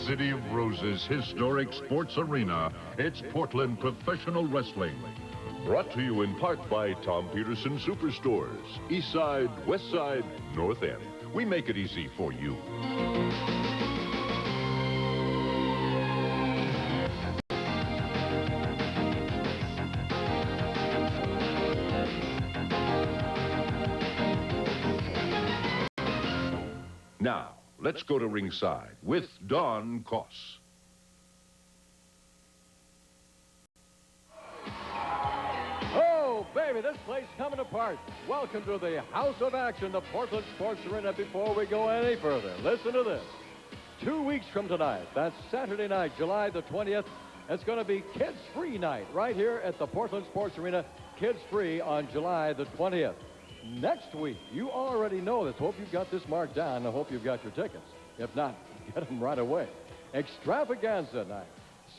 City of Roses historic sports arena, it's Portland Professional Wrestling. Brought to you in part by Tom Peterson Superstores, East Side, West Side, North End. We make it easy for you. Now, let's go to ringside with Don Koss. Oh, baby, this place coming apart. Welcome to the House of Action, the Portland Sports Arena. Before we go any further, listen to this. 2 weeks from tonight, that's Saturday night, July the 20th, it's going to be Kids Free Night right here at the Portland Sports Arena. Kids Free on July the 20th. Next week, you already know this. Hope you've got this marked down. I hope you've got your tickets. If not, get them right away. Extravaganza night.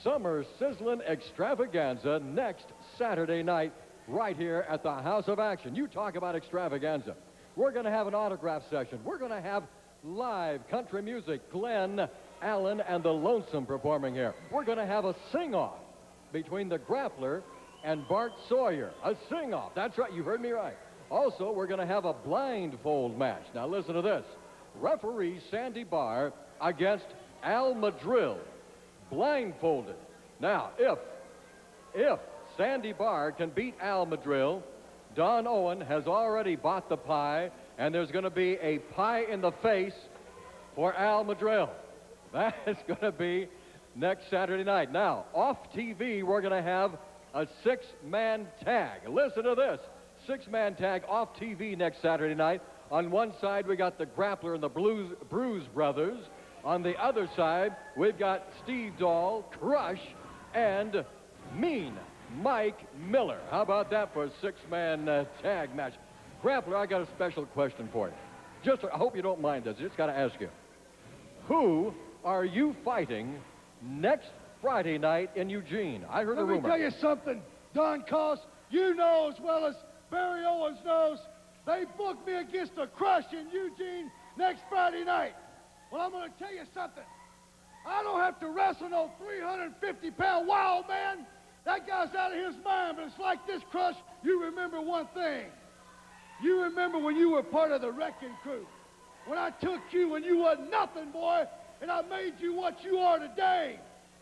Summer Sizzling Extravaganza next Saturday night right here at the House of Action. You talk about extravaganza. We're going to have an autograph session. We're going to have live country music. Glenn Allen and the Lonesome performing here. We're going to have a sing-off between the Grappler and Bart Sawyer. A sing-off. That's right. You heard me right. Also, we're going to have a blindfold match. Now, listen to this. Referee Sandy Barr against Al Madrill, blindfolded. Now, if Sandy Barr can beat Al Madrill, Don Owen has already bought the pie, and there's going to be a pie in the face for Al Madrill. That is going to be next Saturday night. Now, off TV, we're going to have a six-man tag. Listen to this. Six-man tag off TV next Saturday night. On one side, we got the Grappler and the Bruise Brothers. On the other side, we've got Steve Dahl, Crush, and Mean Mike Miller. How about that for a six-man tag match? Grappler, I got a special question for you. I hope you don't mind this. I just got to ask you. Who are you fighting next Friday night in Eugene? I heard a rumor. Let me tell you something, Don Koss. You know as well as Barry Owens knows, they booked me against the Crush in Eugene next Friday night. Well, I'm going to tell you something. I don't have to wrestle no 350-pound wild man. That guy's out of his mind, but it's like this, Crush. You remember one thing. You remember when you were part of the wrecking crew. When I took you when you wasn't nothing, boy, and I made you what you are today.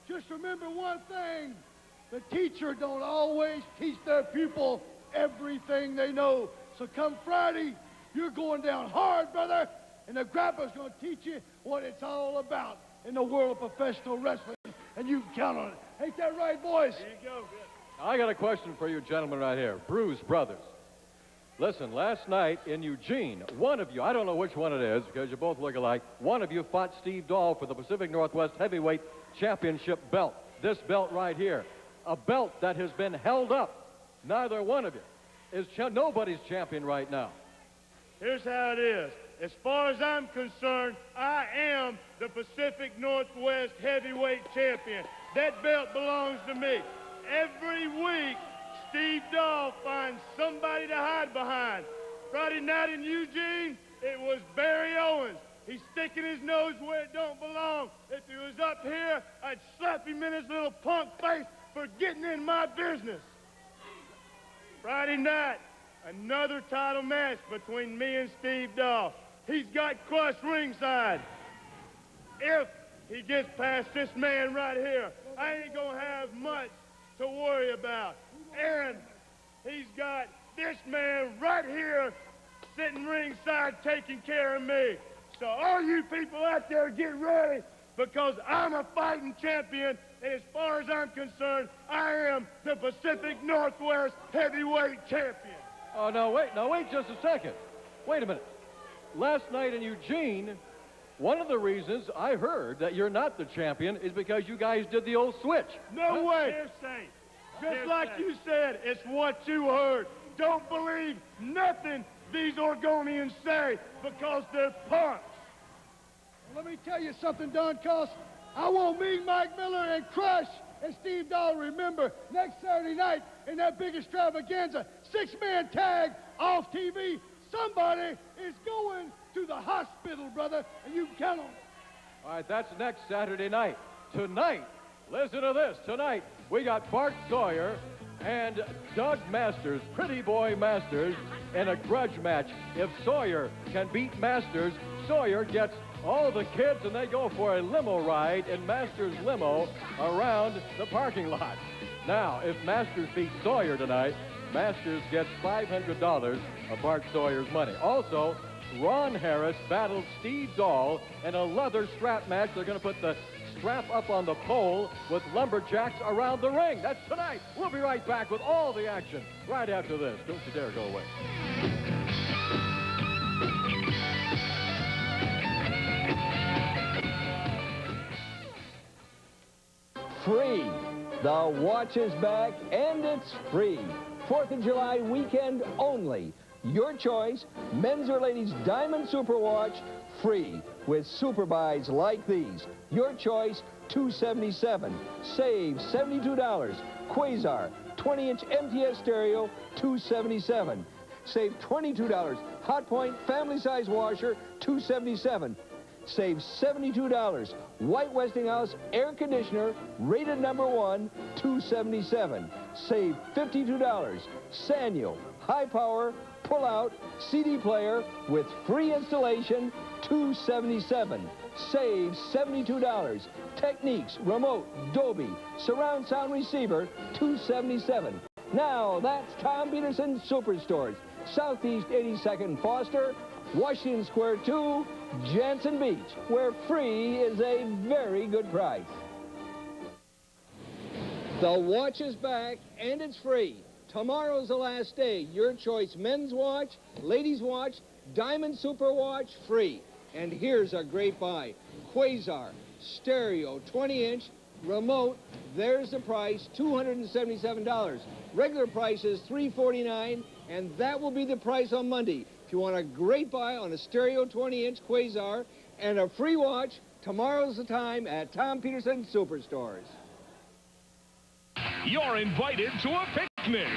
Just remember one thing. The teacher don't always teach their pupil everything they know. So come Friday, you're going down hard, brother, and the Grappler's going to teach you what it's all about in the world of professional wrestling, and you can count on it. Ain't that right, boys? There you go. I got a question for you gentlemen right here. Bruise Brothers. Listen, last night in Eugene, one of you, I don't know which one it is because you both look alike, one of you fought Steve Dahl for the Pacific Northwest Heavyweight Championship belt. This belt right here. A belt that has been held up. Neither one of you is nobody's champion right now. Here's how it is. As far as I'm concerned, I am the Pacific Northwest Heavyweight Champion. That belt belongs to me. Every week, Steve Dahl finds somebody to hide behind. Friday night in Eugene, it was Barry Owens. He's sticking his nose where it don't belong. If he was up here, I'd slap him in his little punk face for getting in my business. Friday night, another title match between me and Steve Dahl. He's got Crush ringside. If he gets past this man right here, I ain't gonna have much to worry about. And he's got this man right here sitting ringside taking care of me. So all you people out there get ready because I'm a fighting champion. And as far as I'm concerned, I am the Pacific Northwest Heavyweight Champion. Oh, no, wait just a second. Wait a minute. Last night in Eugene, one of the reasons I heard that you're not the champion is because you guys did the old switch. No way. Just like you said, it's what you heard. Don't believe nothing these Oregonians say because they're punks. Well, let me tell you something, Don Koss. I want me, Mike Miller, and Crush and Steve Dahl to remember next Saturday night in that big extravaganza, six-man tag off TV. Somebody is going to the hospital, brother, and you can count on it. All right, that's next Saturday night. Tonight, listen to this. Tonight, we got Bart Sawyer and Doug Masters, Pretty Boy Masters, in a grudge match. If Sawyer can beat Masters, Sawyer gets all the kids and they go for a limo ride in Masters' limo around the parking lot. Now, if Masters beats Sawyer tonight, Masters gets $500 of Bart Sawyer's money. Also, Ron Harris battles Steve Dahl in a leather strap match. They're going to put the strap up on the pole with lumberjacks around the ring. That's tonight. We'll be right back with all the action right after this. Don't you dare go away. Free. The watch is back, and it's free. 4th of July weekend only. Your choice, men's or ladies' diamond super watch, free with super buys like these. Your choice, $277. Save $72. Quasar, 20-inch MTS stereo, $277. Save $22. Hot Point family size washer, $277. Save $72. White Westinghouse air conditioner, rated #1, $277. Save $52. Sanyo high power pull-out CD player with free installation, $277. Save $72. Techniques remote Dolby surround sound receiver, $277. Now that's Tom Peterson Superstores, Southeast 82nd Foster, Washington Square 2, Jansen Beach, where free is a very good price. The watch is back, and it's free. Tomorrow's the last day. Your choice, men's watch, ladies' watch, diamond super watch, free. And here's a great buy. Quasar, stereo, 20-inch, remote, there's the price, $277. Regular price is $349, and that will be the price on Monday. If you want a great buy on a stereo 20-inch Quasar and a free watch, tomorrow's the time at Tom Peterson Superstores. You're invited to a picnic.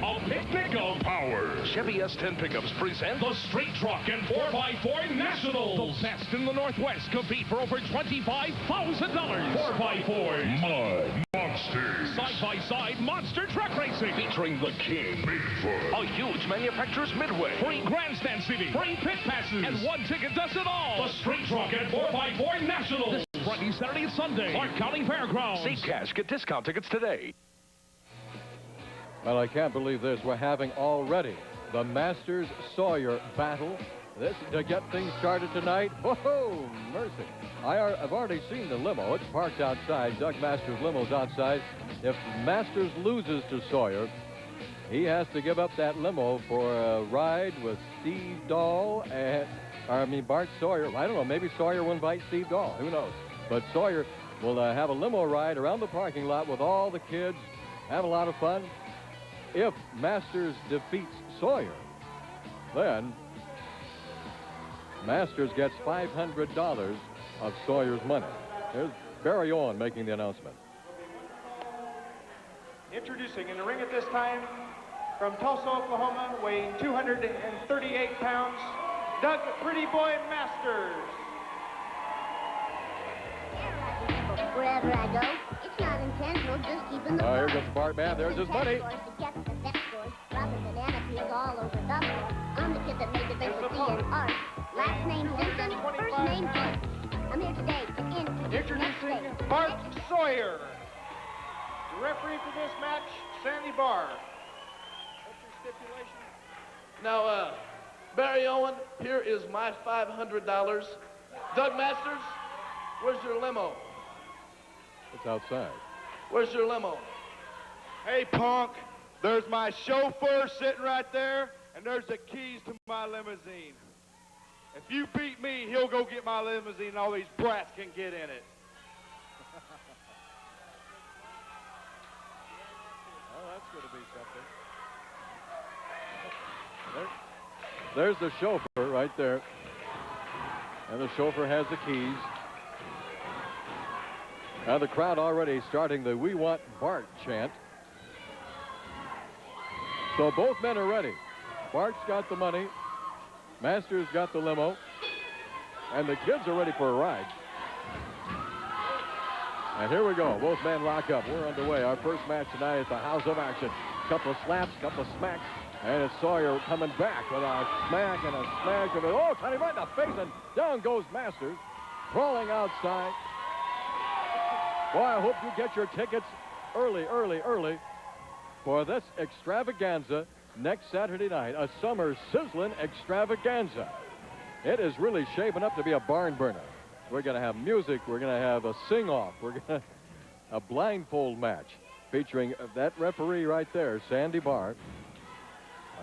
A picnic of power. Chevy S10 pickups present the Street Truck and 4x4 Nationals. The best in the Northwest compete for over $25,000. 4x4 Mud Monsters. Side-by-side monster truck racing. Featuring the King, Bigfoot. A huge manufacturer's midway. Free grandstand seating. Free pit passes. And one ticket does it all. The Street Truck and 4x4 Nationals. This Friday, Saturday, and Sunday. Clark County Fairgrounds. Save cash. Get discount tickets today. Well, I can't believe this. We're having already the Masters-Sawyer battle. This to get things started tonight. Whoa, mercy. I've already seen the limo. It's parked outside. Doug Masters' limo's outside. If Masters loses to Sawyer, he has to give up that limo for a ride with Steve Dahl and, Bart Sawyer. I don't know. Maybe Sawyer will invite Steve Dahl. Who knows? But Sawyer will have a limo ride around the parking lot with all the kids. Have a lot of fun. If Masters defeats Sawyer, then Masters gets $500 of Sawyer's money. There's Barry Owen making the announcement. Introducing in the ring at this time, from Tulsa, Oklahoma, weighing 238 pounds, Doug Pretty Boy Masters. Wherever I go, it's not intentional, just keeping the Here goes the Bart man. There's his money. Dropping banana peels all over Dublin. I'm the kid that made the best with C and R. Last name Simpson, first name Bart. I'm here today to Introducing Bart Sawyer. The referee for this match, Sandy Barr. What's your stipulation? Now, Barry Owen, here is my $500. Doug Masters, where's your limo? It's outside. Where's your limo? Hey, punk, there's my chauffeur sitting right there, and there's the keys to my limousine. If you beat me, he'll go get my limousine, and all these brats can get in it. Well, that's going to be something. There's the chauffeur right there. And the chauffeur has the keys. Now the crowd already starting the "We Want Bart" chant. So both men are ready. Bart's got the money. Masters got the limo. And the kids are ready for a ride. And here we go. Both men lock up. We're underway. Our first match tonight at the House of Action. Couple of slaps, couple of smacks. And it's Sawyer coming back with a smack and a smash. Oh, Tony right in the face. And down goes Masters. Crawling outside. Boy, I hope you get your tickets early for this extravaganza next Saturday night. A summer sizzling extravaganza. It is really shaping up to be a barn burner. We're going to have music. We're going to have a sing-off. We're going to a blindfold match featuring that referee right there, Sandy Barr,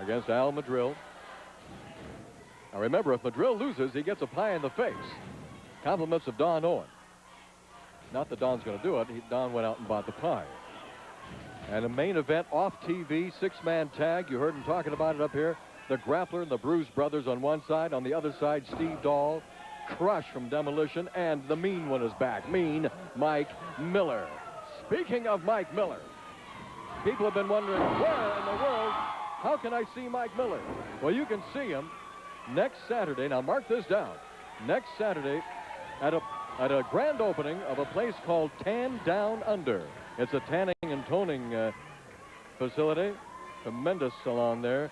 against Al Madrill. Now remember, if Madrill loses, he gets a pie in the face. Compliments of Don Owen. Not that Don's going to do it. Don went out and bought the pie. And a main event off TV, six-man tag. You heard him talking about it up here. The Grappler and the Bruise Brothers on one side. On the other side, Steve Dahl, Crush from Demolition, and the Mean one is back. Mean Mike Miller. Speaking of Mike Miller, people have been wondering, where in the world, how can I see Mike Miller? Well, you can see him next Saturday. Now, mark this down. Next Saturday at a grand opening of a place called Tan Down Under. It's a tanning and toning facility. Tremendous salon there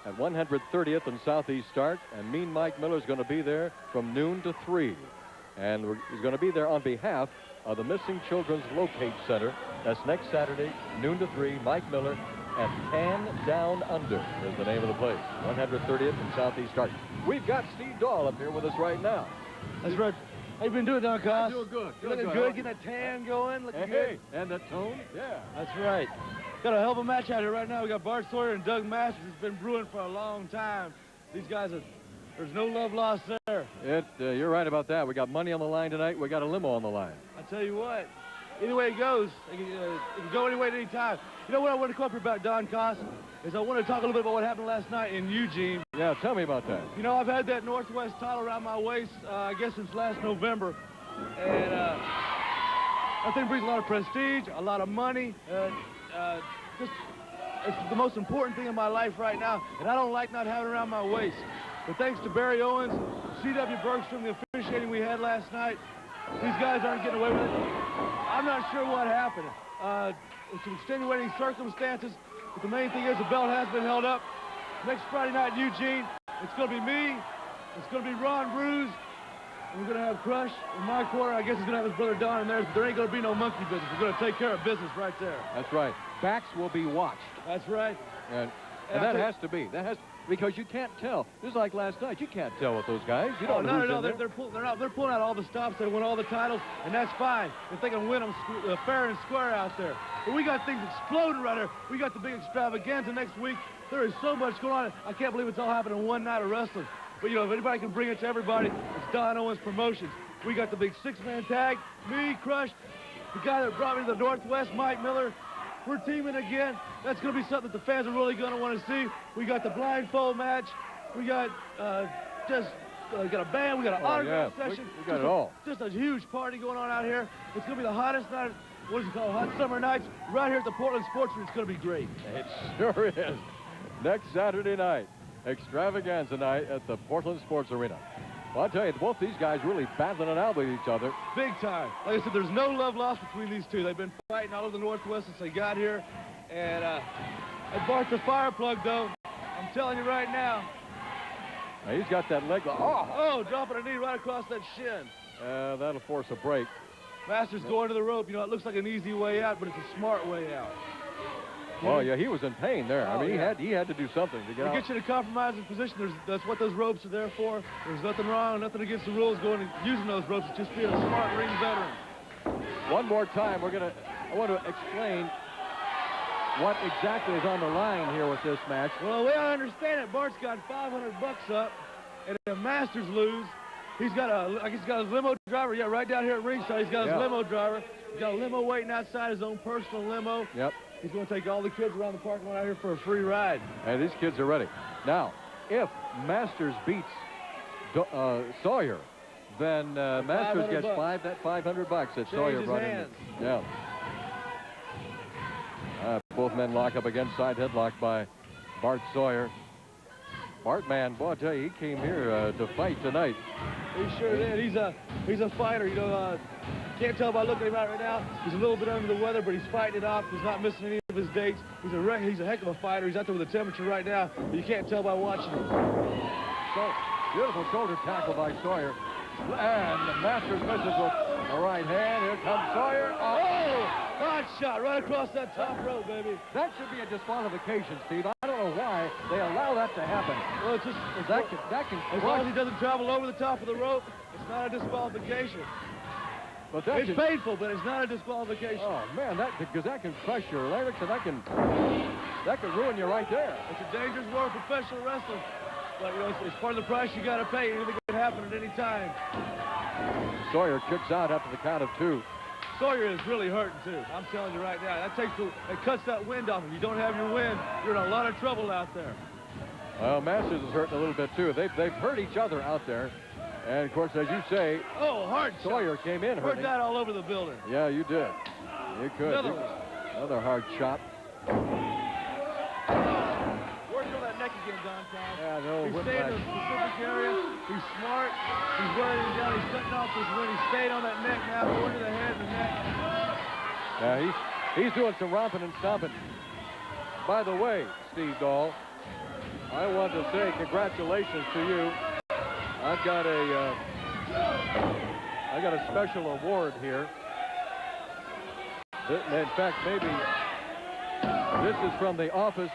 at 130th and Southeast Start. And Mean Mike Miller is going to be there from noon to 3. And he's going to be there on behalf of the Missing Children's Locate Center. That's next Saturday, noon to 3. Mike Miller and Tan Down Under is the name of the place. 130th and Southeast Start. We've got Steve Dahl up here with us right now. That's right. How you been doing, Don Coss? Doing good. Looking good, getting a tan going, looking good. And the tone? Yeah. That's right. Got a hell of a match out here right now. We got Bart Sawyer and Doug Masters. It's been brewing for a long time. These guys, there's no love lost there. You're right about that. We got money on the line tonight. We got a limo on the line. I tell you what, any way it goes, it can go any way at any time. You know what I want to come up here about, Don Coss, is I want to talk a little bit about what happened last night in Eugene. Yeah, tell me about that. You know, I've had that Northwest title around my waist, I guess, since last November. And I think it brings a lot of prestige, a lot of money. It's the most important thing in my life right now, and I don't like not having it around my waist. But thanks to Barry Owens, C.W. Bergstrom, the officiating we had last night, these guys aren't getting away with it. I'm not sure what happened. It's some extenuating circumstances, but the main thing is the belt has been held up. Next Friday night in Eugene, it's going to be me, it's going to be Ron Bruise, and we're going to have Crush in my corner. I guess he's going to have his brother Don in theirs, but there ain't going to be no monkey business. We're going to take care of business right there. That's right. Backs will be watched. That's right. And that has to be. Because you can't tell. Just like last night, you can't tell with those guys. You don't know who's in there. They're pulling out all the stops. They win all the titles, and that's fine if they can win them fair and square out there. But we got things exploding right here. We got the big extravaganza next week. There is so much going on. I can't believe it's all happening in one night of wrestling. But, you know, if anybody can bring it to everybody, it's Don Owens Promotions. We got the big six-man tag, me, Crush, the guy that brought me to the Northwest, Mike Miller. We're teaming again. That's going to be something that the fans are really going to want to see. We got the blindfold match. We got got a band. We got an autograph session. We got it all. Just a huge party going on out here. It's going to be the hottest night. What is it called? Hot Summer Nights. Right here at the Portland Sports Room. It's going to be great. It sure is. Next Saturday night, extravaganza night at the Portland Sports Arena. Well, I'll tell you, both these guys really battling it out with each other. Big time. Like I said, there's no love lost between these two. They've been fighting all over the Northwest since they got here. And Bart's a fire plug, though. I'm telling you right now. Now, he's got that leg. Oh, dropping a knee right across that shin. That'll force a break. Masters going to the rope. You know, it looks like an easy way out, but it's a smart way out. Well, yeah, he was in pain there. I mean, he had to do something to get out. Get you in a compromising position. That's what those ropes are there for. There's nothing wrong, nothing against the rules going and using those ropes. It's just being a smart ring veteran. One more time, I want to explain what exactly is on the line here with this match. Well, the way I understand it, Bart's got $500 up, and if Masters lose, he's got his limo driver. Yeah, right down here at ringside, he's got his limo driver. He's got a limo waiting outside, his own personal limo. Yep. He's going to take all the kids around the parking lot out here for a free ride. And these kids are ready. Now, if Masters beats Sawyer, then Masters gets $500 that Sawyer brought in. Yeah. Both men lock up again, side headlock by Bart Sawyer. Bart, man, boy, I tell you, he came here to fight tonight. He sure did. He's a fighter. You know, can't tell by looking at him right now. He's a little bit under the weather, but he's fighting it off. He's not missing any of his dates. He's a heck of a fighter. He's out there with the temperature right now, but you can't tell by watching him. So, beautiful shoulder tackle by Sawyer. And Masters misses with the right hand. Here comes Sawyer. Oh! Hot shot right across that top rope, baby. That should be a disqualification, Steve. I don't know why they allow that to happen. Well, it's just that can as long as he doesn't travel over the top of the rope, it's not a disqualification. But it's painful, but it's not a disqualification. Oh man, because that can crush your larynx and that can ruin you right there. It's a dangerous world, professional wrestling. But you know, it's part of the price you got to pay. Anything can happen at any time. Sawyer kicks out after the count of 2. Sawyer is really hurting too. I'm telling you right now. It cuts that wind off. If you don't have your wind, you're in a lot of trouble out there. Well, Masters is hurting a little bit too. They've hurt each other out there. And of course, as you say, hard Sawyer shot. came in hurting. Heard that all over the building. Yeah, you did. You could. Another hard shot. Working on that neck again, Don Cobb. Yeah, no. He's staying in the specific area. He's smart. He's wearing him down. He's cutting off his wind. He's staying on that neck now, going to the head and the neck. Yeah, he's doing some romping and stomping. By the way, Steve Dahl, I want to say congratulations to you. I got a special award here. In fact, maybe this is from the Office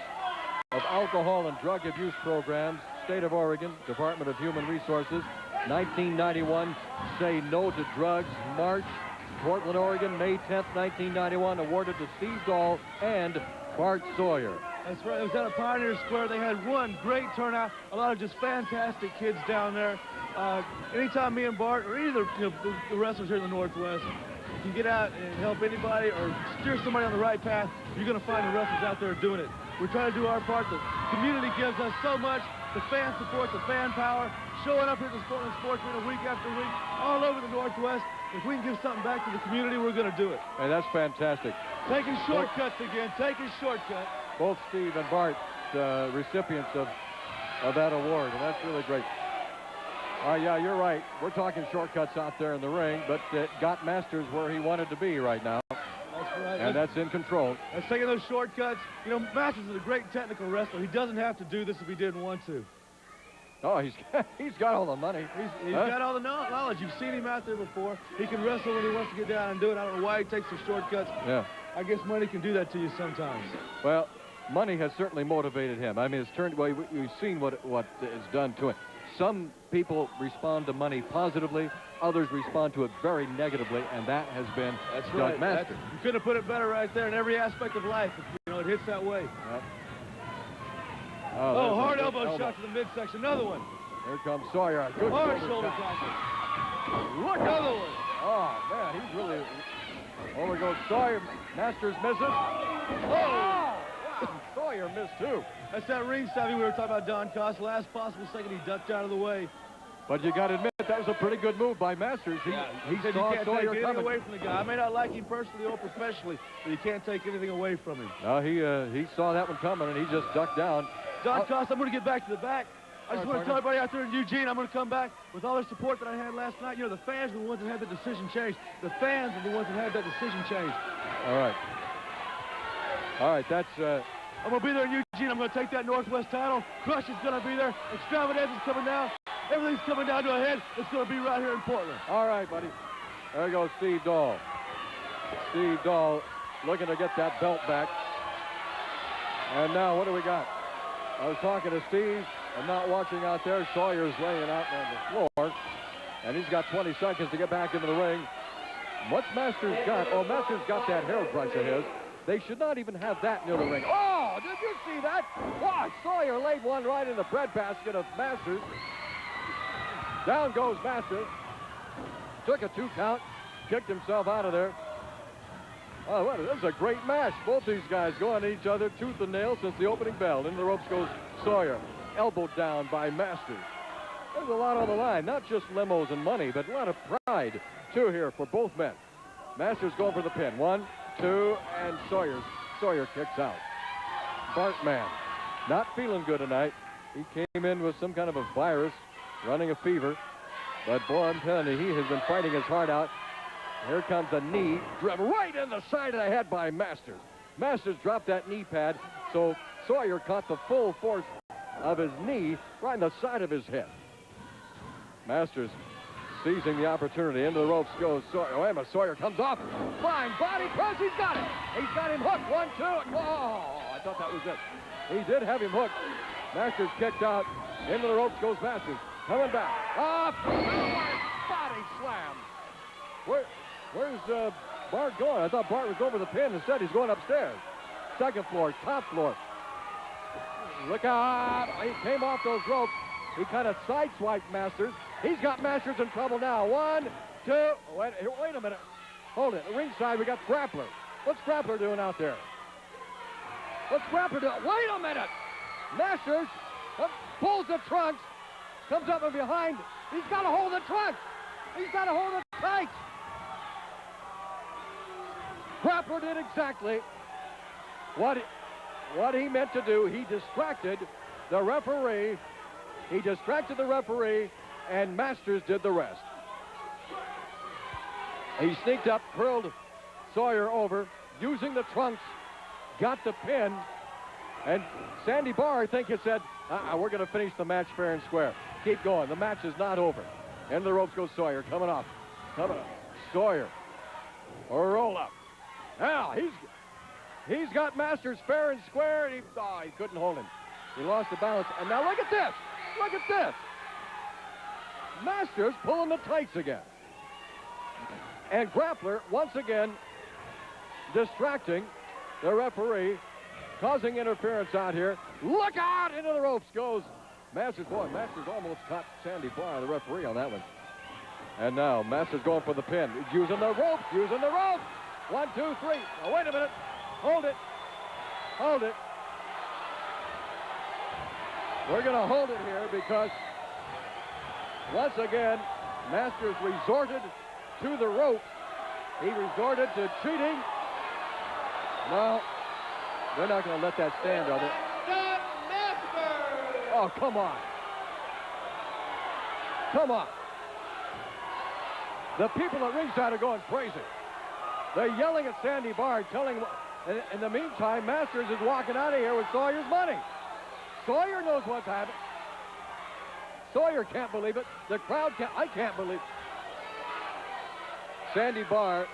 of Alcohol and Drug Abuse Programs, State of Oregon, Department of Human Resources, 1991, Say No to Drugs, March, Portland, Oregon, May 10th, 1991, awarded to Steve Dahl and Bart Sawyer. That's right. It was at a Pioneer Square. They had one great turnout. A lot of just fantastic kids down there. Anytime me and Bart, or either the wrestlers here in the Northwest, can get out and help anybody or steer somebody on the right path, you're going to find the wrestlers out there doing it. We're trying to do our part. The community gives us so much. The fan support, the fan power, showing up here at the Portland Sports Arena week after week, all over the Northwest. If we can give something back to the community, we're going to do it. Hey, that's fantastic. Taking shortcuts again, taking shortcuts. Both Steve and Bart, recipients of that award, and that's really great. Yeah, you're right. We're talking shortcuts out there in the ring, but it got Masters where he wanted to be right now. That's right. And that's in control. That's taking those shortcuts. You know, Masters is a great technical wrestler. He doesn't have to do this if he didn't want to. Oh, he's got all the money. He's got all the knowledge. You've seen him out there before. He can wrestle when he wants to get down and do it. I don't know why he takes the shortcuts. Yeah. I guess money can do that to you sometimes. Well, money has certainly motivated him. I mean, it's turned. Well, we've seen what it's done to him. Some people respond to money positively. Others respond to it very negatively, and that has been Doug Masters. You couldn't have put it better right there in every aspect of life. You know, it hits that way. Yep. Oh, hard elbow shot to the midsection. Another one. Here comes Sawyer. A good hard shoulder tackle. Look, another one. Oh, man, he's really... Over goes Sawyer. Masters misses. Oh! Sawyer missed, too. That's that ring savvy we were talking about, Don Cost. Last possible second, he ducked out of the way. But you got to admit, that was a pretty good move by Masters. He saw Sawyer coming. Away from the guy. I may not like him personally or professionally, but you can't take anything away from him. No, he saw that one coming, and he just ducked down. Don Cost, I'm going to get back to the back. I just want to tell everybody out there in Eugene, I'm going to come back with all the support that I had last night. You know, the fans were the ones that had the decision changed. The fans are the ones that had that decision changed. All right. All right, that's... I'm going to be there in Eugene. I'm going to take that Northwest title. Crush is going to be there. Extravaganza is coming down. Everything's coming down to a head. It's going to be right here in Portland. All right, buddy. There goes Steve Dahl. Steve Dahl looking to get that belt back. And now, what do we got? I was talking to Steve. I'm not watching out there. Sawyer's laying out on the floor. And he's got 20 seconds to get back into the ring. What's Masters got? Oh, Masters got that hair brush of his. They should not even have that near the ring. Oh, did you see that? Wow, Sawyer laid one right in the breadbasket of Masters. Down goes Masters. Took a 2 count. Kicked himself out of there. Oh, this is a great match. Both these guys going at each other tooth and nail since the opening bell. Into the ropes goes Sawyer. Elbowed down by Masters. There's a lot on the line. Not just limos and money, but a lot of pride, too, here for both men. Masters going for the pin. 1, 2, and Sawyer kicks out. Bartman, not feeling good tonight. He came in with some kind of a virus, running a fever. But boy, I'm telling you, he has been fighting his heart out. Here comes a knee, driven right in the side of the head by Masters. Masters dropped that knee pad, so Sawyer caught the full force of his knee right in the side of his head. Masters seizing the opportunity. Into the ropes goes Sawyer. Oh, Emma Sawyer comes off. Flying body press. He's got it. He's got him hooked. 1, 2. Oh, I thought that was it. He did have him hooked. Masters kicked out. Into the ropes goes Masters. Coming back. Off. Body slam. Where's Bart going? I thought Bart was over the pin. Instead, he's going upstairs. Second floor, top floor. Look out. He came off those ropes. He kind of sideswiped Masters. He's got Masters in trouble now. 1, 2. Wait a minute. Hold it. Ringside, we got Grappler. What's Grappler doing out there? What's Grappler doing? Wait a minute. Masters pulls the trunks. Comes up from behind. He's got to hold the trunks. He's got to hold it tight. Grappler did exactly what he meant to do. He distracted the referee. He distracted the referee, and Masters did the rest. He sneaked up, curled Sawyer over, using the trunks, got the pin, and Sandy Barr, I think, had said, we're going to finish the match fair and square. Keep going. The match is not over. End of the ropes goes Sawyer, coming off. Sawyer. A roll up. Now, he's got Masters fair and square, and he couldn't hold him. He lost the balance. And now look at this. Look at this. Masters pulling the tights again. And Grappler, once again, distracting the referee, causing interference out here. Look out! Into the ropes goes Masters. Boy, Masters almost caught Sandy Barr, the referee, on that one. And now Masters going for the pin. He's using the ropes, using the ropes. 1, 2, 3. Now, wait a minute. Hold it. Hold it. We're going to hold it here because, once again, Masters resorted to the rope. He resorted to cheating. No, they're not going to let that stand, are they? Oh, come on. Come on. The people at ringside are going crazy. They're yelling at Sandy Barr, telling him. In the meantime, Masters is walking out of here with Sawyer's money. Sawyer knows what's happened. Sawyer can't believe it. The crowd can't. I can't believe it. Sandy Barr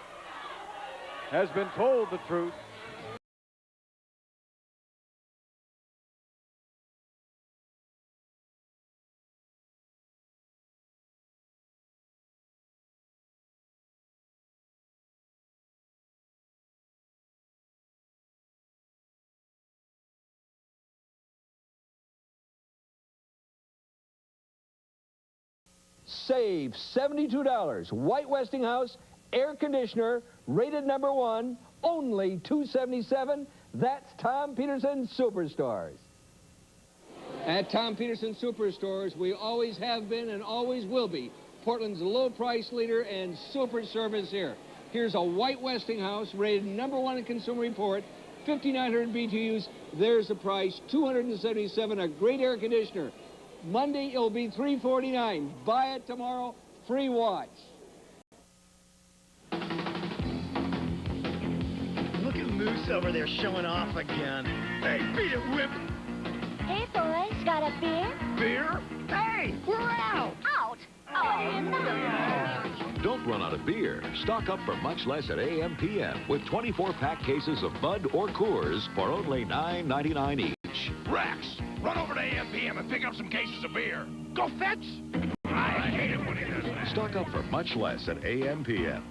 has been told the truth. Save $72. White Westinghouse air conditioner, rated #1, only $277. That's Tom Peterson Superstores. At Tom Peterson Superstores, we always have been and always will be Portland's low price leader and super service here. Here's a White Westinghouse rated #1 in Consumer Report, 5,900 BTUs. There's the price, $277. A great air conditioner. Monday, it'll be $349. Buy it tomorrow, free watch. Look at Moose over there showing off again. Hey, beat it, Whip. Hey, boys, got a beer? Beer? Hey, we're out. Out? Oh, no. Don't run out of beer. Stock up for much less at AM/PM with 24-pack cases of Bud or Coors for only $9.99 each. Rex, run over to AM/PM and pick up some cases of beer. Go fetch. I hate it when he does that. Stock up for much less at AM/PM.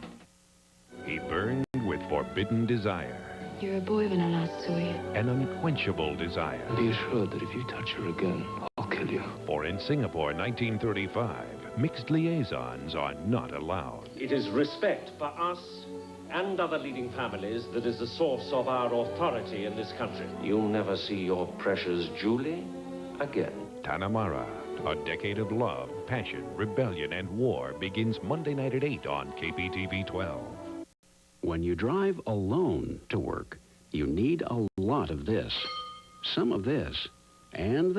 He burned with forbidden desire. You're a boy when I last saw you. An unquenchable desire. Be assured that if you touch her again, I'll kill you. For in Singapore, 1935, mixed liaisons are not allowed. It is respect for us and other leading families that is the source of our authority in this country. You'll never see your precious Julie again. Tanamara, a decade of love, passion, rebellion, and war begins Monday night at 8 on KPTV 12. When you drive alone to work, you need a lot of this, some of this, and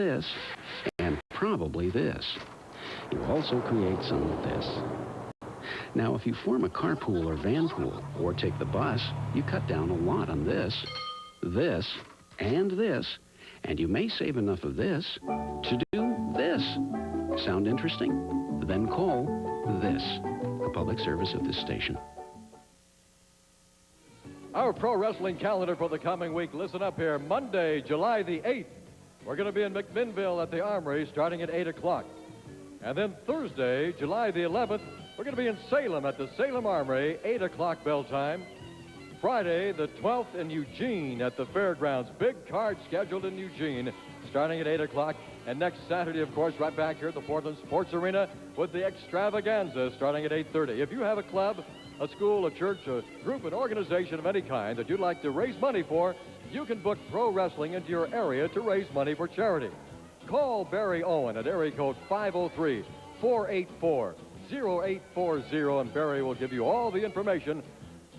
probably this. to also create some of this. Now, if you form a carpool or van pool, or take the bus, you cut down a lot on this, and you may save enough of this to do this. Sound interesting? Then call this, a public service of this station. Our pro wrestling calendar for the coming week. Listen up here. Monday, July the 8th, we're going to be in McMinnville at the Armory starting at 8 o'clock. And then Thursday, July the 11th, we're going to be in Salem at the Salem Armory, 8 o'clock bell time. Friday, the 12th, in Eugene at the Fairgrounds. Big card scheduled in Eugene starting at 8 o'clock. And next Saturday, of course, right back here at the Portland Sports Arena with the Extravaganza starting at 8:30. If you have a club, a school, a church, a group, an organization of any kind that you'd like to raise money for, you can book pro wrestling into your area to raise money for charity. Call Barry Owen at area code 503-484-0840, and Barry will give you all the information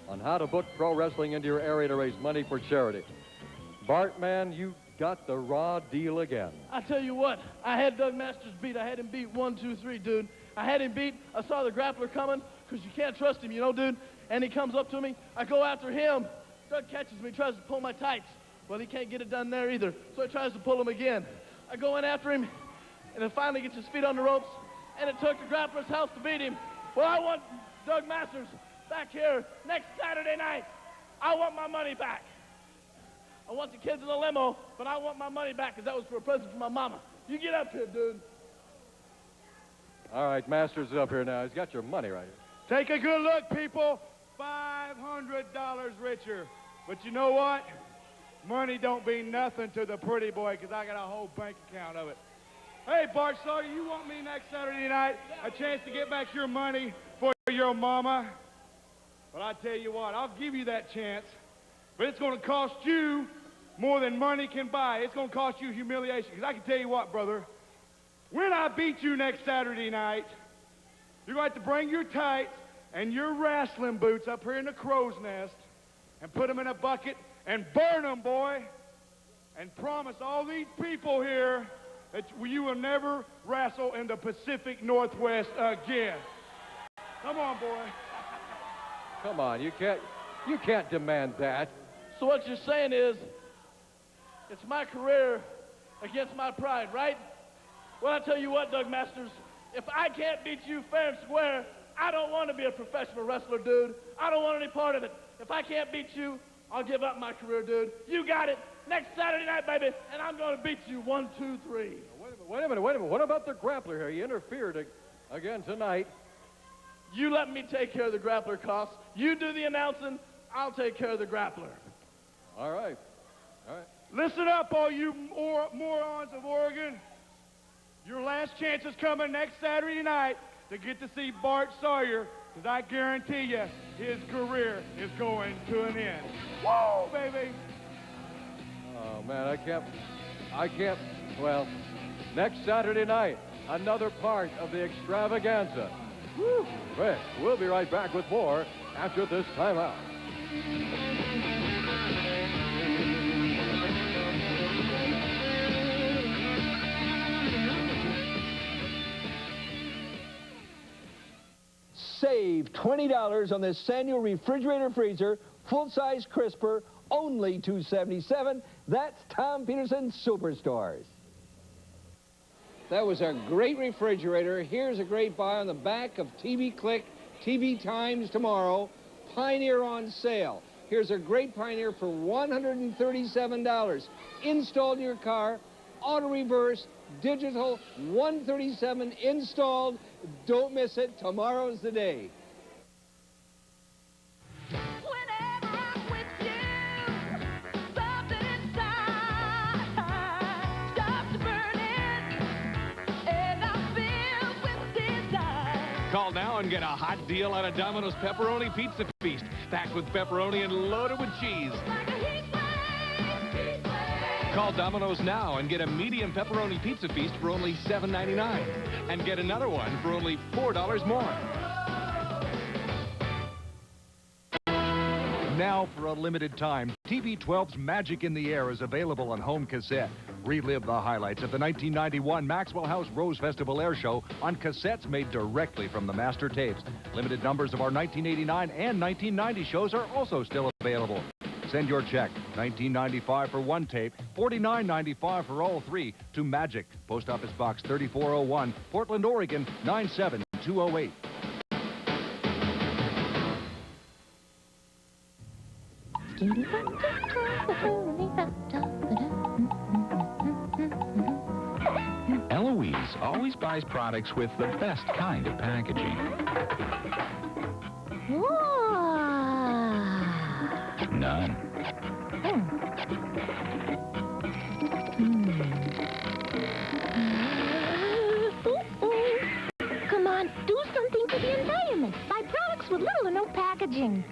on how to book pro wrestling into your area to raise money for charity. Bart, man, you got the raw deal again. I tell you what, I had Doug Masters beat. I had him beat 1, 2, 3, dude. I had him beat. I saw the grappler coming, because you can't trust him, you know, dude. And he comes up to me. I go after him. Doug catches me, tries to pull my tights. Well, he can't get it done there either, so he tries to pull them again. I go in after him, and then finally gets his feet on the ropes, and it took the grappler's house to beat him. Well, I want Doug Masters back here next Saturday night. I want my money back. I want the kids in the limo, but I want my money back because that was for a present for my mama. You get up here, dude. All right, Masters is up here now. He's got your money right here. Take a good look, people. $500 richer. But you know what? Money don't mean nothing to the pretty boy because I got a whole bank account of it. Hey, Bart Sawyer, you want me next Saturday night a chance to get back your money for your mama? But I tell you what, I'll give you that chance. But it's going to cost you more than money can buy. It's going to cost you humiliation. Because I can tell you what, brother, when I beat you next Saturday night, you're going to have to bring your tights and your wrestling boots up here in the crow's nest and put them in a bucket and burn them, boy, and promise all these people here that you will never wrestle in the Pacific Northwest again. Come on, boy. Come on, you can't demand that. So what you're saying is, it's my career against my pride, right? Well, I tell you what, Doug Masters, if I can't beat you fair and square, I don't want to be a professional wrestler, dude. I don't want any part of it. If I can't beat you, I'll give up my career, dude. You got it. Next Saturday night, baby, and I'm going to beat you 1, 2, 3. Wait a minute. What about the grappler here? He interfered again tonight. You let me take care of the grappler costs. You do the announcing. I'll take care of the grappler. All right. Listen up, all you morons of Oregon. Your last chance is coming next Saturday night to get to see Bart Sawyer, because I guarantee you his career is going to an end. Whoa, baby! Oh, man, I can't. Well, next Saturday night, another part of the extravaganza. Woo! Well, we'll be right back with more after this timeout. Save $20 on this Sanyo refrigerator freezer, full-size crisper, only $277. That's Tom Peterson Superstores. That was a great refrigerator. Here's a great buy on the back of TV Click, TV Times tomorrow. Pioneer on sale. Here's a great Pioneer for $137. Installed in your car, auto reverse, digital, $137 installed. Don't miss it. Tomorrow's the day. Call now and get a hot deal on a Domino's Pepperoni Pizza Feast, packed with pepperoni and loaded with cheese. Call Domino's now and get a medium pepperoni pizza feast for only $7.99 and get another one for only $4 more. Now, for a limited time, TV12's Magic in the Air is available on home cassette. Relive the highlights of the 1991 Maxwell House Rose Festival Air Show on cassettes made directly from the master tapes. Limited numbers of our 1989 and 1990 shows are also still available. Send your check, $19.95 for one tape, $49.95 for all three, to Magic, Post Office Box 3401, Portland, Oregon 97208. Eloise always buys products with the best kind of packaging. None. Come on, do something for the environment. Buy products with little or no packaging.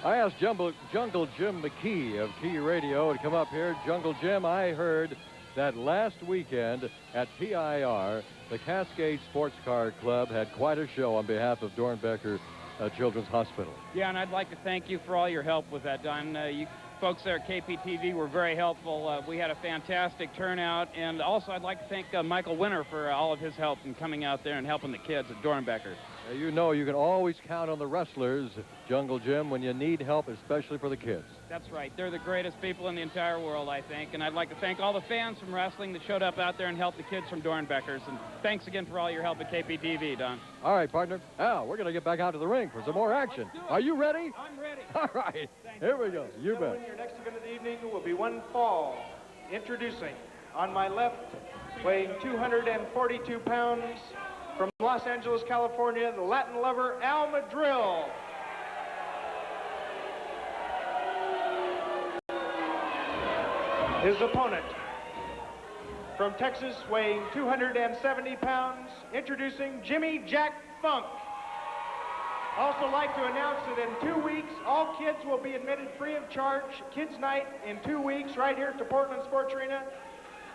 I asked Jungle Jim McKee of Key Radio to come up here. Jungle Jim, I heard that last weekend at PIR, the Cascade Sports Car Club had quite a show on behalf of Dornbecker Children's Hospital. Yeah, and I'd like to thank you for all your help with that, Don. You folks there at KPTV were very helpful. We had a fantastic turnout, and also I'd like to thank Michael Winter for all of his help in coming out there and helping the kids at Dornbecker. You know you can always count on the wrestlers, Jungle Jim, when you need help, especially for the kids. That's right. They're the greatest people in the entire world, I think. And I'd like to thank all the fans from wrestling that showed up out there and helped the kids from Dornbeckers. And thanks again for all your help at KPTV, Don. All right, partner. Now, we're going to get back out to the ring for some more action. Are you ready? I'm ready. All right. Here we go. You bet. Your next event of the evening will be one fall. Introducing, on my left, weighing 242 pounds, from Los Angeles, California, the Latin lover, Al Madril. His opponent, from Texas, weighing 270 pounds, introducing Jimmy Jack Funk. Also like to announce that in 2 weeks, all kids will be admitted free of charge. Kids Night in 2 weeks right here at the Portland Sports Arena.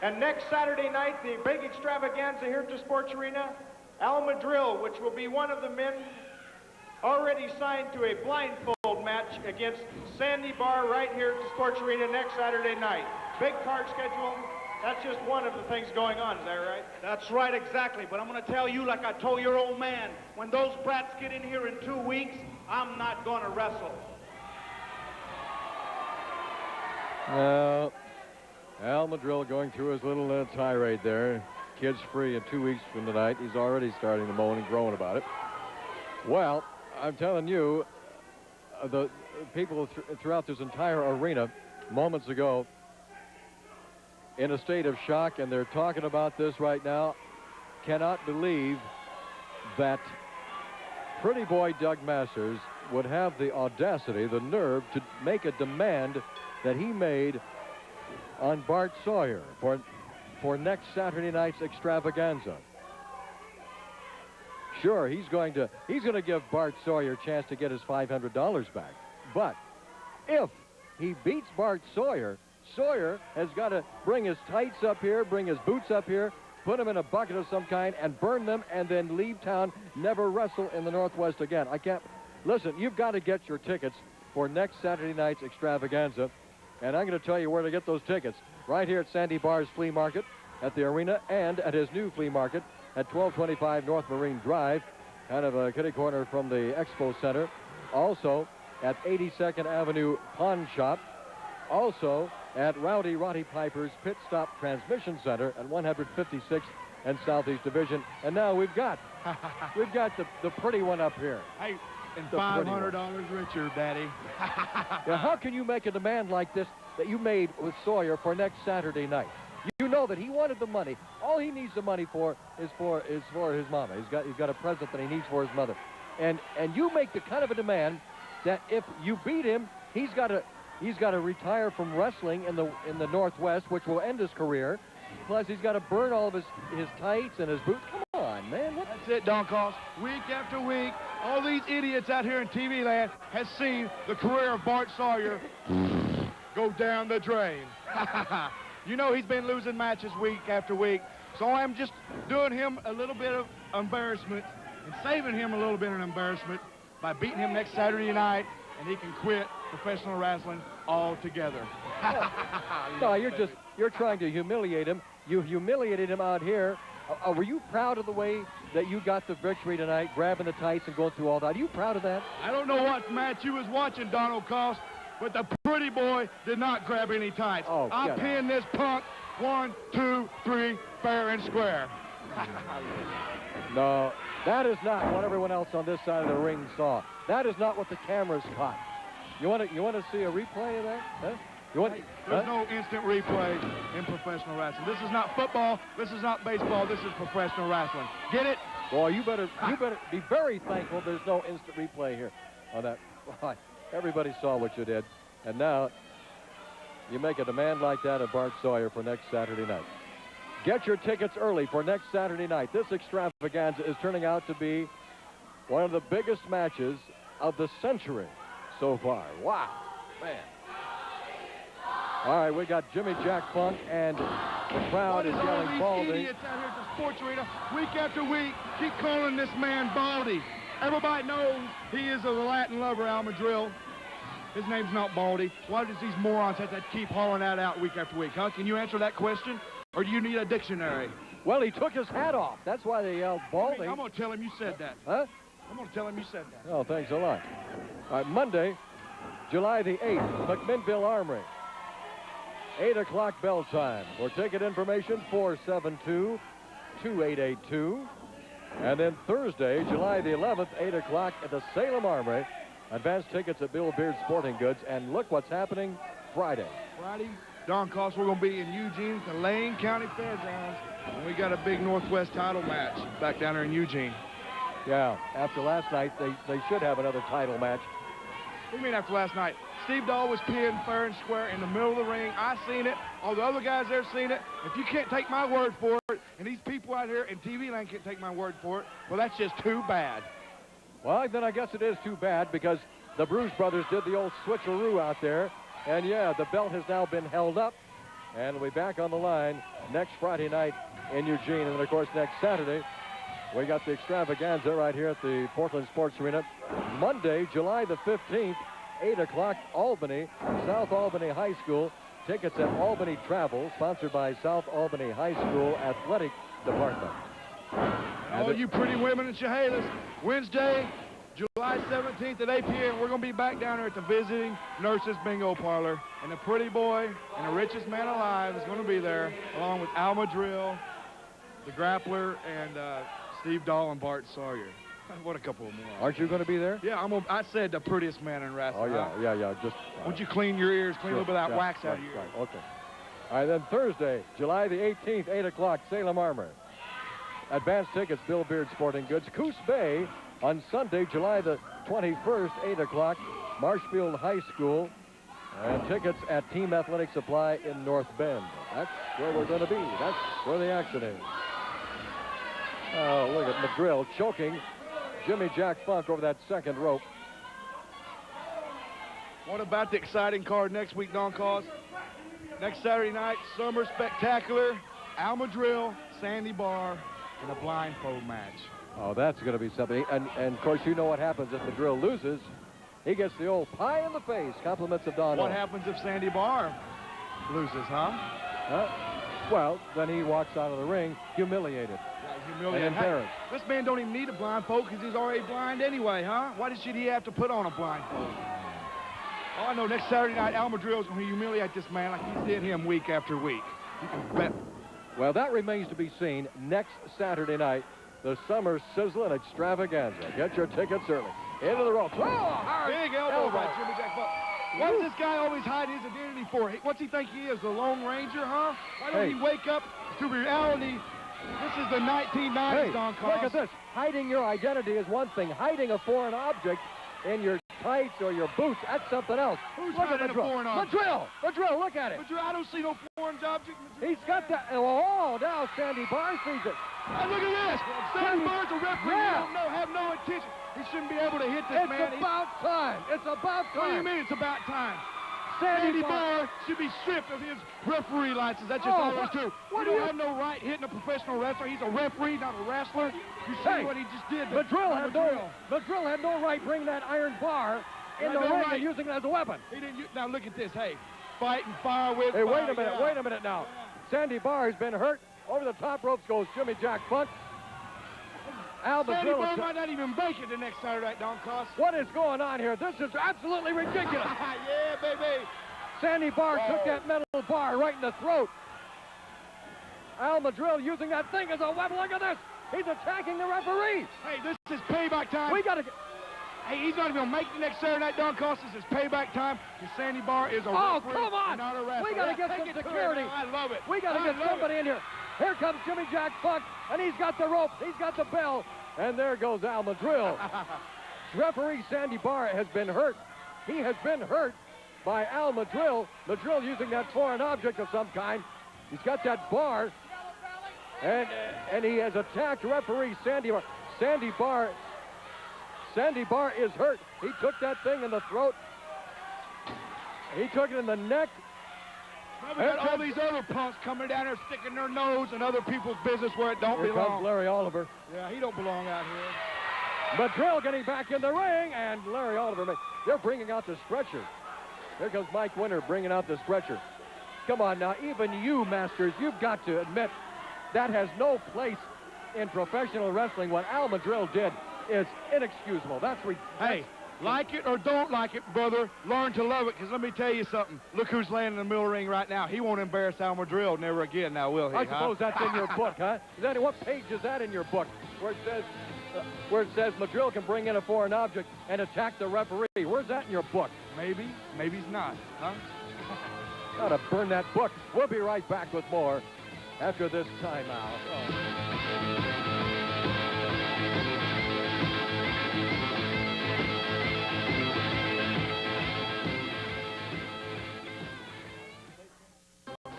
And next Saturday night, the big extravaganza here at the Sports Arena, Al Madril, which will be one of the men already signed to a blindfold match against Sandy Barr right here at the Sports Arena next Saturday night. Big card schedule. That's just one of the things going on, is that right? That's right, exactly. But I'm going to tell you, like I told your old man, when those brats get in here in 2 weeks, I'm not going to wrestle. Al Madril going through his little tirade there. Kids free in 2 weeks from tonight. He's already starting to moan and groan about it. Well, I'm telling you, the people throughout this entire arena moments ago in a state of shock, and they're talking about this right now, cannot believe that pretty boy Doug Masters would have the audacity, the nerve to make a demand that he made on Bart Sawyer for next Saturday night's extravaganza. Sure, he's going to give Bart Sawyer a chance to get his $500 back. But if he beats Bart Sawyer, Sawyer has got to bring his tights up here, bring his boots up here, put them in a bucket of some kind and burn them, and then leave town, never wrestle in the Northwest again. I can't. Listen, you've got to get your tickets for next Saturday night's extravaganza, and I'm going to tell you where to get those tickets. Right here at Sandy Barr's Flea Market at the arena, and at his new flea market at 1225 North Marine Drive, kind of a kitty corner from the Expo Center. Also at 82nd Avenue Pawn Shop. Also at Rowdy Roddy Piper's Pit Stop Transmission Center at 156th and Southeast Division. And now we've got the pretty one up here. Hey, and $500 richer, Daddy. Now, how can you make a demand like this that you made with Sawyer for next Saturday night? You know that he wanted the money. All he needs the money for is for his mama. He's got a present that he needs for his mother. And you make the kind of a demand that if you beat him, he's got to retire from wrestling in the Northwest, which will end his career. Plus, he's got to burn all of his tights and his boots. Come on, man. That's it, Don Coss. Week after week, all these idiots out here in TV land has seen the career of Bart Sawyer go down the drain. You know he's been losing matches week after week, so I'm just doing him a little bit of embarrassment and saving him a little bit of embarrassment by beating him next Saturday night, and he can quit professional wrestling altogether. No, you're trying to humiliate him. You humiliated him out here. Were you proud of the way that you got the victory tonight, grabbing the tights and going through all that? Are you proud of that? I don't know what match you was watching, Donald Cost, but the pretty boy did not grab any tights. Oh, I pinned this punk 1, 2, 3, fair and square. No, that is not what everyone else on this side of the ring saw. That is not what the cameras caught. You want to see a replay of that? Huh? There's no instant replay in professional wrestling. This is not football. This is not baseball. This is professional wrestling. Get it? Boy, you better be very thankful there's no instant replay here on that. Everybody saw what you did, and now you make a demand like that of Bart Sawyer for next Saturday night. Get your tickets early for next Saturday night. This extravaganza is turning out to be one of the biggest matches of the century so far. Wow, man. All right, we got Jimmy Jack Funk, and the crowd is yelling Baldy. Idiots out here at the sports arena, week after week, keep calling this man Baldy. Everybody knows he is a Latin lover, Al Madril. His name's not Baldy. Why does these morons have to keep hollering that out week after week, huh? Can you answer that question, or do you need a dictionary? Well, he took his hat off. That's why they yelled Baldy. I'm going to tell him you said that. Huh? I'm going to tell him you said that. Oh, thanks a lot. All right, Monday, July the 8th, McMinnville Armory. 8 o'clock bell time. For ticket information, 472-2882. And then Thursday, July the 11th, 8 o'clock at the Salem Armory. Advanced tickets at Bill Beard Sporting Goods. And look what's happening Friday. Friday, Don Cost, we're going to be in Eugene, the Lane County Fairgrounds. And we got a big Northwest title match back down there in Eugene. Yeah, after last night, they should have another title match. What do you mean after last night? Steve Dahl was pinned fair and square in the middle of the ring. I seen it. All the other guys there seen it. If you can't take my word for it, and these people out here in TV land can't take my word for it, well, that's just too bad. Well, then I guess it is too bad, because the Bruce Brothers did the old switcheroo out there. And, yeah, the belt has now been held up. And we'll be back on the line next Friday night in Eugene. And, then, of course, next Saturday, we got the extravaganza right here at the Portland Sports Arena. Monday, July the 15th, 8 o'clock, Albany, South Albany High School. Tickets at Albany Travel, sponsored by South Albany High School Athletic Department. All you pretty women in Chehalis, Wednesday, July 17th at 8 p.m., we're going to be back down there at the Visiting Nurses Bingo Parlor. And the pretty boy and the richest man alive is going to be there, along with Al Madril, the Grappler, and Steve Dahl and Bart Sawyer. What a couple of more. Aren't you going to be there? Yeah, I said the prettiest man in wrestling. Oh, yeah. Just. Would you clean your ears, clean a little bit of that wax out of your ears? Right, okay. All right, then Thursday, July the 18th, 8 o'clock, Salem Armory. Advanced tickets, Bill Beard Sporting Goods. Coos Bay on Sunday, July the 21st, 8 o'clock, Marshfield High School. And tickets at Team Athletic Supply in North Bend. That's where we're going to be. That's where the action is. Oh, look at Madril choking Jimmy Jack Funk over that second rope. What about the exciting card next week, Don Cost? Next Saturday night, Summer Spectacular, Al Madril, Sandy Barr, and a blindfold match. Oh, that's going to be something. And of course, you know what happens if Madril loses. He gets the old pie in the face. Compliments of Don. What happens if Sandy Barr loses, huh? Well, then he walks out of the ring humiliated. And embarrassed. Hey, this man don't even need a blindfold because he's already blind anyway, huh? Why should he have to put on a blindfold? Oh, I know next Saturday night, Al Madril is going to humiliate this man like he's did him week after week. You can bet. Well, that remains to be seen next Saturday night, the Summer Sizzling Extravaganza. Get your tickets early. Into the ropes. Oh, hard big elbow by Jimmy Jack Funk. What does this guy always hide his identity for? What's he think he is, the Lone Ranger, huh? Why don't he wake up to reality? This is the 1990s, Don Cost. Look at this. Hiding your identity is one thing. Hiding a foreign object in your tights or your boots, that's something else. Who's hiding a foreign object? Madril, look at it. Madril, I don't see no foreign object. He's got that. Oh, now Sandy Barr sees it. Hey, look at this. Sandy Barr's a referee. Yeah. Have no intention. He shouldn't be able to hit this man. It's about time. It's about time. What do you mean it's about time? Sandy Barr should be stripped of his referee license. That's just all there is to. He don't have no right hitting a professional wrestler. He's a referee, not a wrestler. You see what he just did. Madril had no right bringing that iron bar in the ring and using it as a weapon. He didn't now look at this. Hey, fight and fire with Hey, wait fire, a minute. yeah. Wait a minute now. Sandy Barr has been hurt. Over the top ropes goes Jimmy Jack Funk. Sandy Barr might not even make it the next Saturday night, Don Cost. What is going on here? This is absolutely ridiculous. Yeah, baby. Sandy Barr took that metal bar right in the throat. Al Madril using that thing as a weapon. Look at this. He's attacking the referee. Hey, this is payback time. We got to... Hey, he's not even going to make the next Saturday night, Don Cost. This is payback time. And Sandy Barr is a referee. come on. And not a wrestler. We got to get some security. I love it. We got to get somebody in here. Here comes Jimmy Jack Funk, and he's got the rope. He's got the bell. And there goes Al Madril. Referee Sandy Barr has been hurt. He has been hurt by Al Madril. Madril using that foreign object of some kind. He's got that bar. And he has attacked referee Sandy Barr. Sandy Barr is hurt. He took that thing in the throat. He took it in the neck. Now we got all these other punks coming down there sticking their nose in other people's business where it don't Here belong. comes Larry Oliver. Yeah, he don't belong out here. Madril getting back in the ring, and Larry Oliver, they're bringing out the stretcher. Here comes Mike Winter bringing out the stretcher. Come on now, even you, Masters, you've got to admit that has no place in professional wrestling. What Al Madril did is inexcusable. Hey, like it or don't like it, brother, learn to love it, because let me tell you something. Look who's laying in the middle ring right now. He won't embarrass Al Madril never again now, will he? I suppose that's in your book, huh? What page is that in your book where it says Madril can bring in a foreign object and attack the referee? Where's that in your book? Maybe, maybe it's not, huh? Gotta burn that book. We'll be right back with more after this timeout.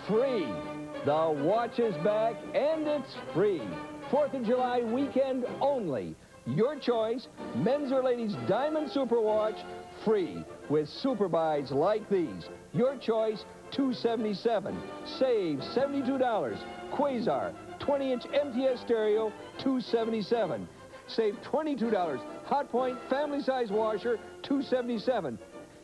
Free. The watch is back, and it's free. 4th of July weekend only. Your choice, men's or ladies' diamond super watch, free with super buys like these. Your choice, $277. Save $72. Quasar, 20-inch MTS stereo, $277. Save $22. Hot Point family size washer, $277.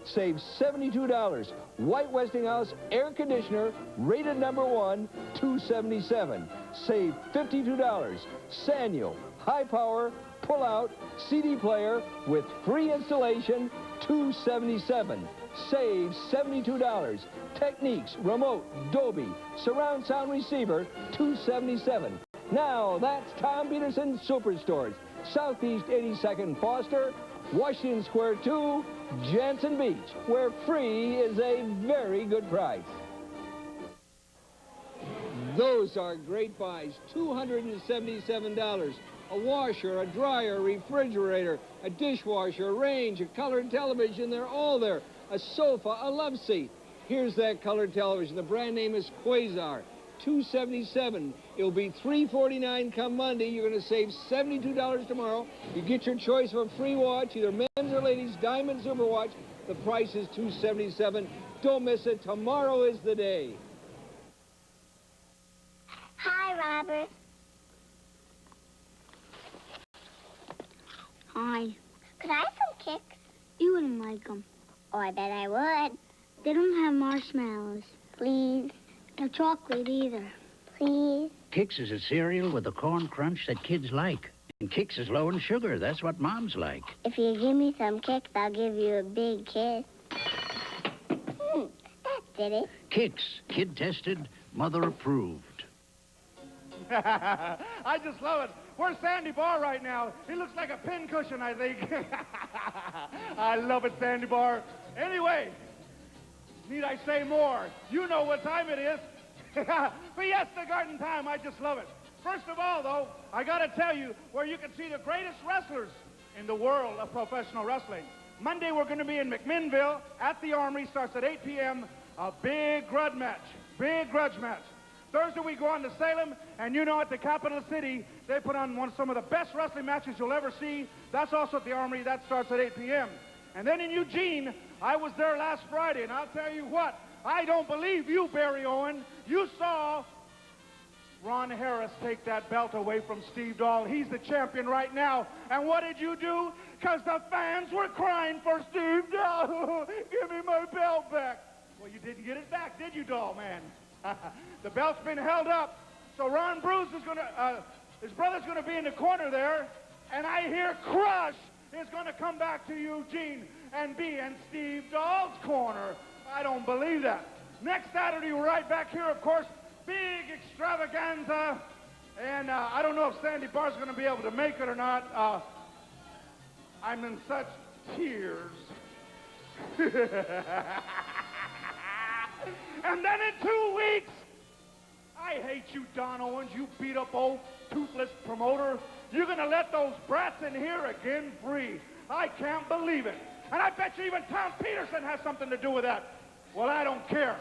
Save $72. White Westinghouse air conditioner, rated #1, $277. Save $52. Sanyo high power pull-out CD player with free installation, $277. Save $72. Techniques remote Dolby surround sound receiver, $277. Now that's Tom Peterson Superstores, Southeast 82nd Foster, Washington Square 2, Jansen Beach, where free is a very good price. Those are great buys, $277. A washer, a dryer, refrigerator, a dishwasher, a range, a colored television, they're all there. A sofa, a love seat. Here's that colored television. The brand name is Quasar, $277. It'll be $349 come Monday. You're going to save $72 tomorrow. You get your choice of a free watch, either men's or ladies' diamond super watch. The price is $277. Don't miss it. Tomorrow is the day. Hi, Robert. Hi. Could I have some kicks? You wouldn't like them. Oh, I bet I would. They don't have marshmallows. Please. No chocolate either. Please. Kix is a cereal with a corn crunch that kids like. And Kix is low in sugar. That's what moms like. If you give me some kicks, I'll give you a big kiss. That did it. Kix, kid tested, mother approved. I just love it. Where's Sandy Barr right now? He looks like a pincushion, I think. I love it, Sandy Barr. Anyway, need I say more? You know what time it is. Fiesta Garden time. I just love it. First of all, though, I got to tell you where you can see the greatest wrestlers in the world of professional wrestling. Monday, we're going to be in McMinnville at the Armory. Starts at 8 p.m. A big grudge match. Big grudge match. Thursday, we go on to Salem, and you know, at the capital city, they put on some of the best wrestling matches you'll ever see. That's also at the Armory. That starts at 8 p.m. And then in Eugene, I was there last Friday, and I'll tell you what, I don't believe you, Barry Owen. You saw Ron Harris take that belt away from Steve Dahl. He's the champion right now. And what did you do? Because the fans were crying for Steve Dahl. Give me my belt back. Well, you didn't get it back, did you, Dahl, man? The belt's been held up. So Ron Bruce is going to, his brother's going to be in the corner there. And I hear Crush is going to come back to Eugene and be in Steve Dahl's corner. I don't believe that. Next Saturday, we're right back here, of course. Big extravaganza. And I don't know if Sandy Barr's going to be able to make it or not. I'm in such tears. And then in 2 weeks, I hate you, Don Owens, you beat up old toothless promoter. You're going to let those brats in here again free. I can't believe it. And I bet you even Tom Peterson has something to do with that. Well, I don't care.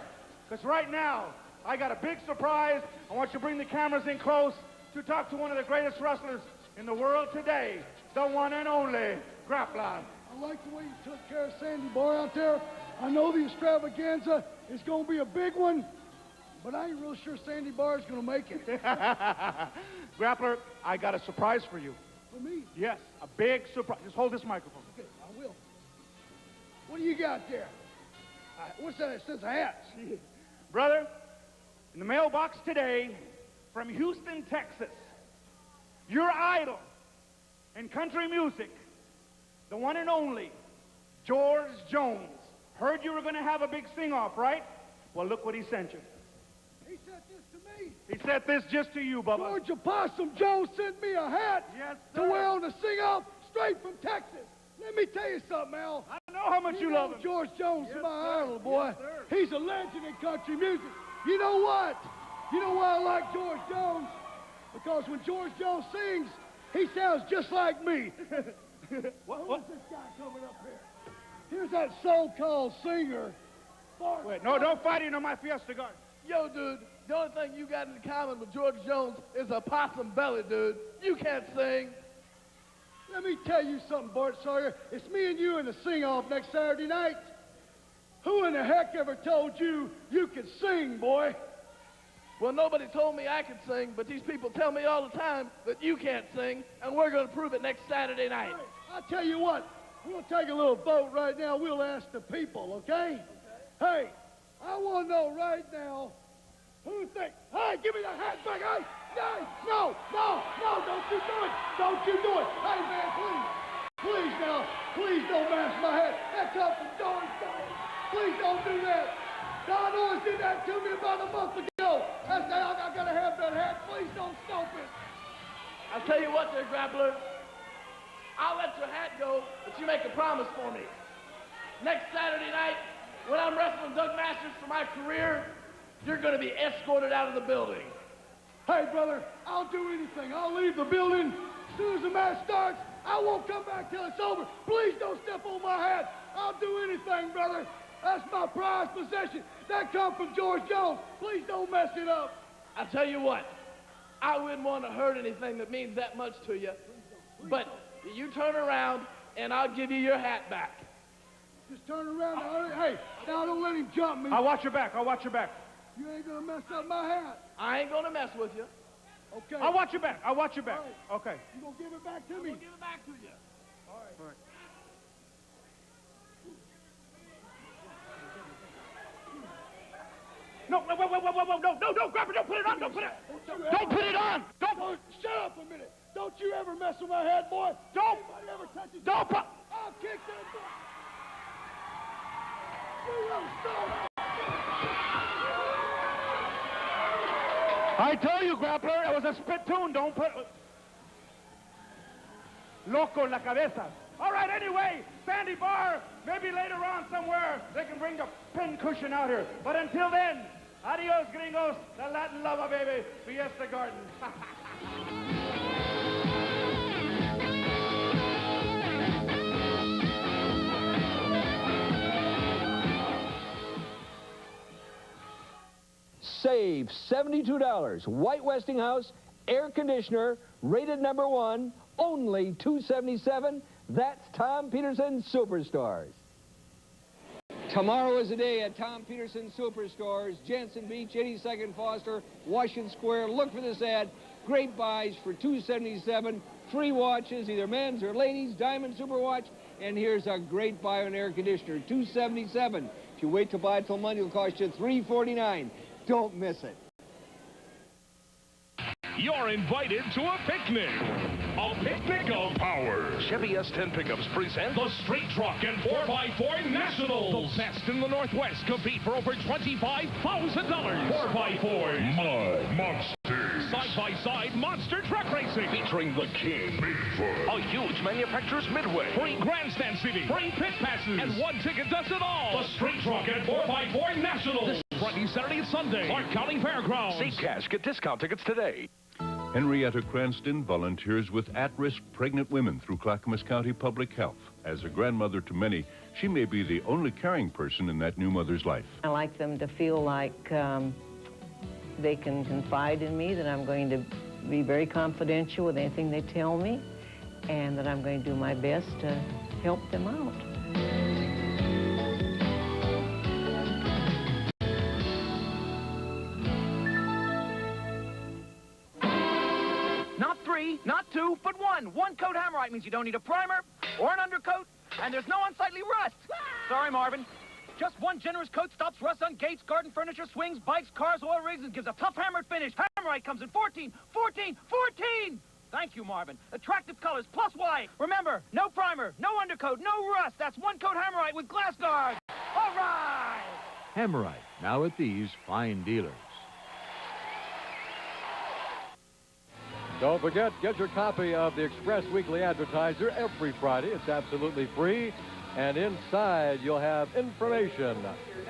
Because right now, I got a big surprise. I want you to bring the cameras in close to talk to one of the greatest wrestlers in the world today, the one and only Grappler. I like the way you took care of Sandy Barr out there. I know the extravaganza is going to be a big one, but I ain't real sure Sandy Barr is going to make it. Grappler, I got a surprise for you. For me? Yes, a big surprise. Just hold this microphone. Okay, I will. What do you got there? What's that? It says hats. Brother, in the mailbox today from Houston, Texas, your idol in country music, the one and only George Jones. Heard you were going to have a big sing-off, right? Well, look what he sent you. He sent this to me. He sent this just to you, Bubba. George Opossum Jones sent me a hat to wear on the sing-off straight from Texas. Let me tell you something, Al. I know how much you love him. George Jones is my idol, boy. He's a legend in country music. You know what? You know why I like George Jones? Because when George Jones sings, he sounds just like me. What's this guy coming up here? Here's that so-called singer. Wait, no, don't fight him on my Fiesta Garden. Yo, dude, the only thing you got in common with George Jones is a possum belly, dude. You can't sing. Let me tell you something, Bart Sawyer. It's me and you in the sing-off next Saturday night. Who in the heck ever told you you could sing, boy? Well, nobody told me I could sing, but these people tell me all the time that you can't sing, and we're going to prove it next Saturday night. Hey, I'll tell you what. We're going to take a little vote right now. We'll ask the people, okay? Hey, I want to know right now who thinks, hey, give me the hat back. Hey, no, don't you do it. Don't you do it. Hey, man, please now, please don't mash my hat. That comes from Don Owens. Please don't do that. Don Owens did that to me about a month ago. I said, I got to have that hat. Please don't stop it. I'll tell you what there, Grappler. I'll let your hat go, but you make a promise for me. Next Saturday night, when I'm wrestling Doug Masters for my career, you're going to be escorted out of the building. Hey, brother, I'll do anything. I'll leave the building. As soon as the match starts, I won't come back till it's over. Please don't step on my hat. I'll do anything, brother. That's my prized possession. That comes from George Jones. Please don't mess it up. I'll tell you what. I wouldn't want to hurt anything that means that much to you. But you turn around, and I'll give you your hat back. Just turn around. Hey, now don't let him jump me. I'll watch your back. I'll watch your back. You ain't going to mess up my hat. I ain't going to mess with you. Okay. I'll watch your back. I'll watch your back. Right. Okay. You going to give it back to me? I'm going to give it back to you. All right. No, grab it, don't put it on, don't put it on! Don't, shut up a minute! Don't you ever mess with my head, boy! Don't! Anybody ever touch it? Don't! I'll kick that boy! You don't stop! I tell you, Grappler, it was a spittoon, don't put... Loco en la cabeza. All right, anyway, Sandy Barr, maybe later on somewhere they can bring the pin cushion out here. But until then, adios, gringos, the Latin lover, baby, Fiesta Garden. Save $72. White Westinghouse air conditioner, rated #1, only $277. That's Tom Peterson Superstars. Tomorrow is the day at Tom Peterson Superstores, Jensen Beach, 82nd Foster, Washington Square. Look for this ad. Great buys for $277. Free watches, either men's or ladies, Diamond Super Watch. And here's a great buy on air conditioner, $277. If you wait to buy it till Monday, it'll cost you $349. Don't miss it. You're invited to a picnic. A picnic of power. Chevy S10 pickups present the Street Truck and 4x4 Nationals. The best in the Northwest compete for over $25,000. 4x4 Mud Monsters. Side-by-side monster truck racing. Featuring the King, Bigfoot. A huge manufacturer's midway. Free grandstand seating. Free pit passes. And one ticket does it all. The Street Truck and 4x4 Nationals. This Friday, Saturday, and Sunday. Clark County Fairgrounds. Save cash. Get discount tickets today. Henrietta Cranston volunteers with at-risk pregnant women through Clackamas County Public Health. As a grandmother to many, she may be the only caring person in that new mother's life. I like them to feel like they can confide in me, that I'm going to be very confidential with anything they tell me, and that I'm going to do my best to help them out. Not three, not two, but one. One-coat Hammerite means you don't need a primer or an undercoat, and there's no unsightly rust. Sorry, Marvin. Just one generous coat stops rust on gates, garden furniture, swings, bikes, cars, oil rigs, and gives a tough hammered finish. Hammerite comes in 14. Thank you, Marvin. Attractive colors, plus white. Remember, no primer, no undercoat, no rust. That's one-coat Hammerite with glass guards. All right! Hammerite, now at these fine dealers. Don't forget, get your copy of the Express Weekly Advertiser every Friday. It's absolutely free. And inside, you'll have information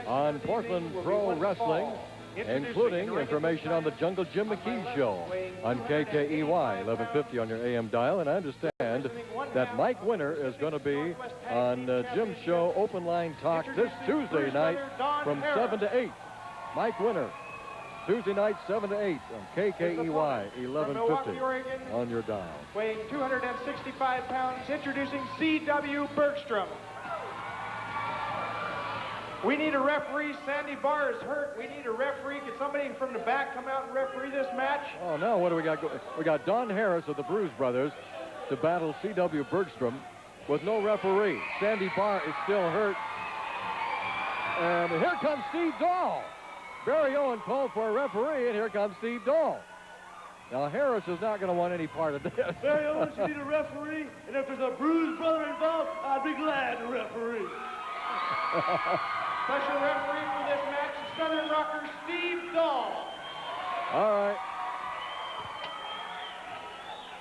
on Portland Pro Wrestling, including information on the Jungle Jim McKee Show on KKEY 1150 on your AM dial. And I understand that Mike Winter is going to be on Jim's show, Open Line Talk, this Tuesday night from 7 to 8. Mike Winter. Tuesday night, 7 to 8 on KKEY 1150 on your dial. Weighing 265 pounds, introducing C.W. Bergstrom. We need a referee. Sandy Barr is hurt. We need a referee. Can somebody from the back come out and referee this match? Oh, no. What do we got? We got Don Harris of the Bruise Brothers to battle C.W. Bergstrom with no referee. Sandy Barr is still hurt. And here comes Steve Dahl. Barry Owen called for a referee, and here comes Steve Dahl. Now, Harris is not going to want any part of this. Barry Owen, you need a referee, and if there's a Bruise brother involved, I'd be glad to referee. Special referee for this match is Southern Rocker Steve Dahl. All right.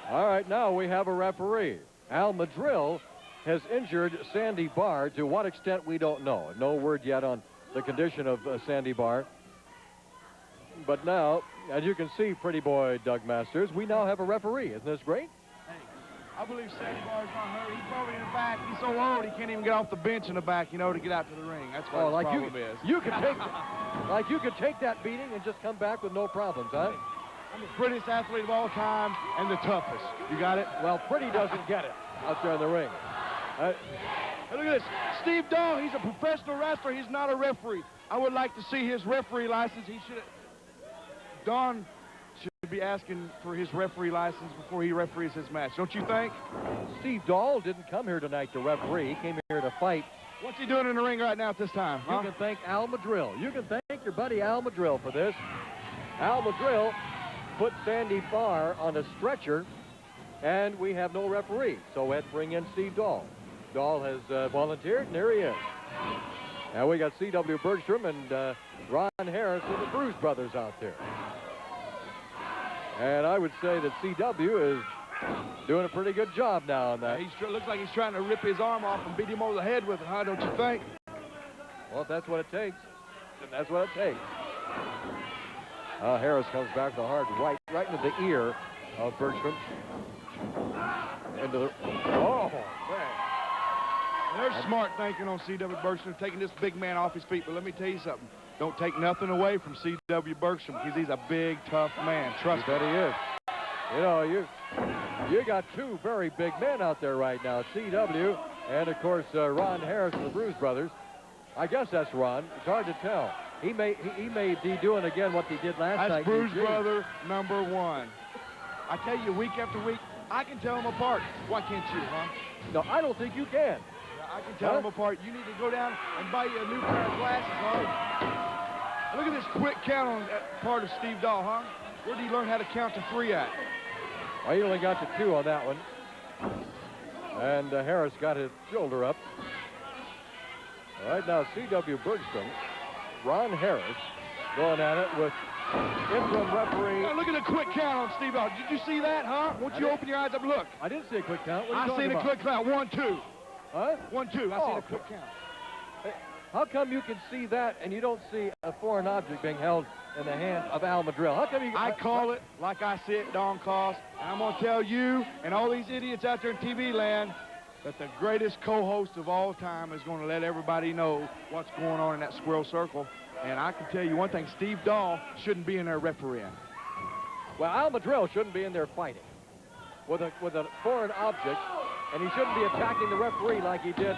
All right, now we have a referee. Al Madrill has injured Sandy Barr. To what extent, we don't know. No word yet on the condition of Sandy Barr. But now, as you can see, pretty boy Doug Masters, we now have a referee. Isn't this great? Hey, I believe Sandy Barr's not hurt. He's probably in the back. He's so old he can't even get off the bench in the back, you know, to get out to the ring. That's what the problem is. You could take, like you could take that beating and just come back with no problems, huh? I'm the prettiest athlete of all time and the toughest. You got it? Well, Pretty doesn't get it out there in the ring. Hey, look at this. Steve Dahl, he's a professional wrestler. He's not a referee. I would like to see his referee license. He should. Don should be asking for his referee license before he referees his match. Don't you think? Steve Dahl didn't come here tonight to referee. He came here to fight. What's he doing in the ring right now at this time? You can thank Al Madrill. You can thank your buddy Al Madrill for this. Al Madrill put Sandy Barr on a stretcher, and we have no referee. So we had to bring in Steve Dahl. Dahl has volunteered, and there he is. Now we got C.W. Bergstrom and Ron Harris of the Bruise Brothers out there. And I would say that C.W. is doing a pretty good job now on that. Yeah, looks like he's trying to rip his arm off and beat him over the head with it, huh? Don't you think? Well, if that's what it takes, then that's what it takes. Harris comes back with a hard right into the ear of Bergstrom. Into the... Oh, man. There's smart thinking on C.W. Bergstrom, taking this big man off his feet. But let me tell you something. Don't take nothing away from C.W. Bergstrom because he's a big, tough man. Trust me. You bet he is. You know, you got two very big men out there right now, C.W. and, of course, Ron Harris of the Bruise Brothers. I guess that's Ron. It's hard to tell. He may be doing again what he did last night. That's Bruce Brother number 1. I tell you, week after week, I can tell them apart. Why can't you, huh? No, I don't think you can. Yeah, I can tell them apart. You need to go down and buy you a new pair of glasses, huh? Look at this quick count on that part of Steve Dahl, huh? Where did he learn how to count to 3 at? Well, he only got to 2 on that one. And Harris got his shoulder up. All right, now C.W. Bergstrom, Ron Harris going at it with interim referee. Now look at the quick count on Steve Dahl. Did you see that, huh? Won't you open your eyes up and look? I didn't see a quick count. What are you I talking seen about? a quick count. 1, 2. Huh? 1, 2. I seen a quick count. Hey, how come you can see that and you don't see a foreign object being held in the hand of Al Madrill? How come you... I call it like I see it, Don Cost. And I'm going to tell you and all these idiots out there in TV land that the greatest co-host of all time is going to let everybody know what's going on in that squirrel circle. And I can tell you one thing, Steve Dahl shouldn't be in there refereeing. Well, Al Madrill shouldn't be in there fighting with a foreign object, and he shouldn't be attacking the referee like he did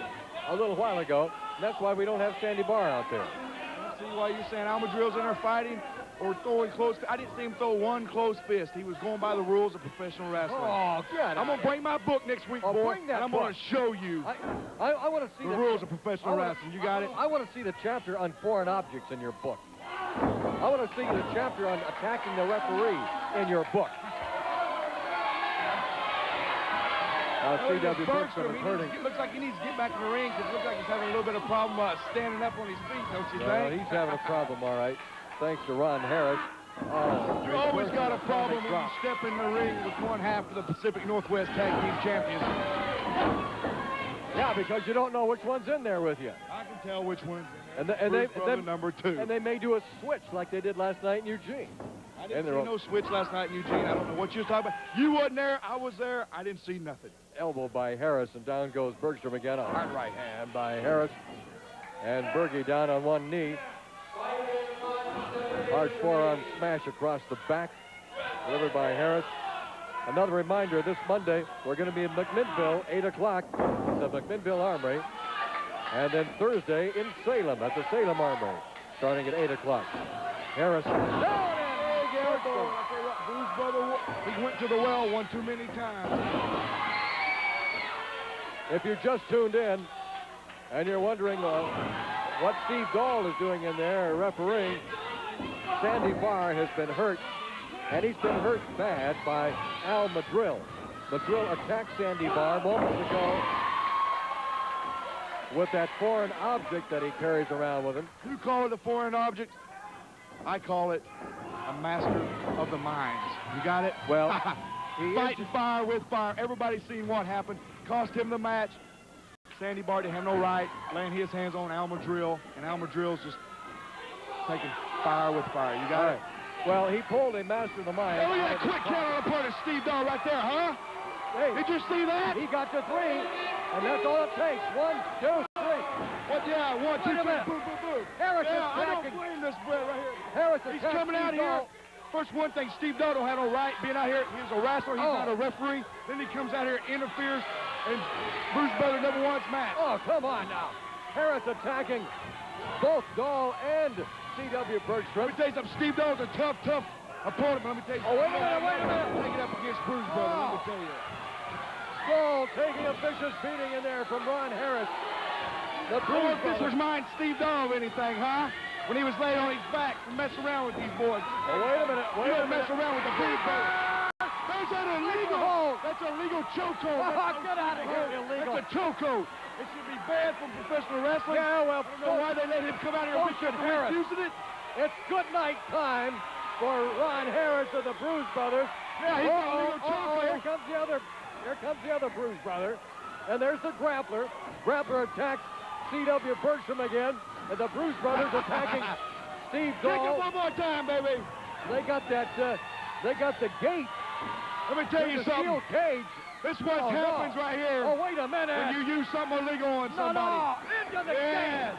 a little while ago. And that's why we don't have Sandy Barr out there. I see why you're saying Al Madrill's in there fighting or throwing close. I didn't see him throw one closed fist. He was going by the rules of professional wrestling. Oh, God. I'm going to bring my book next week, boy, bring that and I'm book. going to show you I want to see the rules of professional wrestling. You got it? I want to see the chapter on foreign objects in your book. I want to see the chapter on attacking the referee in your book. C.W. Bergstrom is hurting. It looks like he needs to get back in the ring because it looks like he's having a little bit of problem standing up on his feet, don't you think? He's having a problem, all right. Thanks to Ron Harris. You always got a problem when you step in the ring with one half of the Pacific Northwest Tag Team Champions. Yeah, because you don't know which one's in there with you. I can tell which one's in there. And they number 2. And they may do a switch like they did last night in Eugene. I didn't see no switch last night in Eugene. I don't know what you was talking about. You wasn't there. I was there. I didn't see nothing. Elbow by Harris, and down goes Bergstrom again. A hard right hand by Harris. And Bergie down on one knee. Hard forearm smash across the back, delivered by Harris. Another reminder, this Monday, we're going to be in McMinnville, 8 o'clock, the McMinnville Armory. And then Thursday in Salem, at the Salem Armory, starting at 8 o'clock. Harris down and Bergstrom. Bruce Brother, he went to the well one too many times. If you just tuned in and you're wondering what Steve Dahl is doing in there refereeing, Sandy Barr has been hurt, and he's been hurt bad by Al Madrill. Madrill attacked Sandy Barr moments ago with that foreign object that he carries around with him. You call it a foreign object. I call it a master of the minds. You got it? Well, fighting fire with fire. Everybody's seen what happened. Cost him the match. Sandy Barr didn't have no right laying his hands on Al Madrill, and Al Madrill's just taking fire with fire. You got it? Well, he pulled a master of the mind. Hey, look at that quick count on the part of Steve Dahl right there, huh? Hey, did you see that? He got to 3, and that's all it takes. 1, 2, 3. What? Yeah, 1, 2, 3. Boom, boom, boom. Harris is I don't blame this Brett right here. Harris is He's coming out here. First, one thing, Steve Dahl don't have no right being out here. He's a wrestler. He's not a referee. Then he comes out here, interferes, and Bruce Brother number 1's match. Oh, come on now. Harris attacking both Dahl and C.W. Bergstrom. Let me tell you something. Steve Dahl's a tough opponent, but let me tell you something. Oh, wait a minute. Take it up against Bruce Brother, let me tell you. Dahl taking a vicious beating in there from Ron Harris. The Bruce This was mine, Steve Dahl, of anything, huh? When he was laying on his back and messing around with these boys. Oh, wait a minute. You don't mess around with the Bruce Brother. That's an illegal. That's a legal chokehold. Get out of here, illegal. That's a chokehold. It should be banned from professional wrestling. Yeah, well, I don't know why they let him come out here and using it. It's good night time for Ron Harris of the Bruise Brothers. Yeah, he's got a legal chokehold. Here comes the other Bruise Brother. And there's the grappler. Grappler attacks C.W. Bergstrom again. And the Bruise Brothers attacking Steve Dahl. Take it one more time, baby. They got that, they got the gate. Let me tell you something. Steel cage. This is what happens right here. Oh, wait a minute. When you use something illegal on somebody. No, into the gate.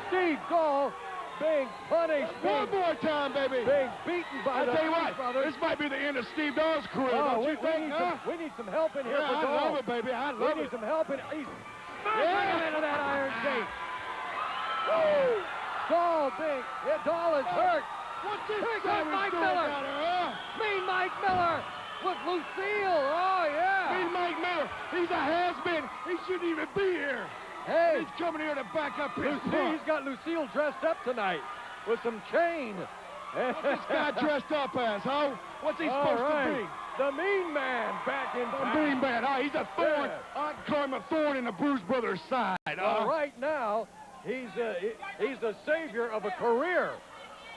Steve Dahl being punished. One more time, baby. Being beaten by the Bruise Brothers. This might be the end of Steve Dahl's career. Oh, we need some help in here for Dahl. I love it, baby. I love it. We need some help in. Bring him into that iron gate. Woo! Dahl big. Yeah, Dahl is hurt. What's this? Here comes Mike Miller. Mean Mike Miller with Lucille. Oh, yeah. Mean Mike Miller. He's a has-been. He shouldn't even be here. Hey. He's coming here to back up his He's got Lucille dressed up tonight with some chain. What's this guy dressed up as, huh? What's he supposed to be? The Mean Man back in town. The Mean Man. Oh, he's a thorn. Yeah. I call him a thorn in the Bruise Brothers' side. Right now, he's the savior of a career.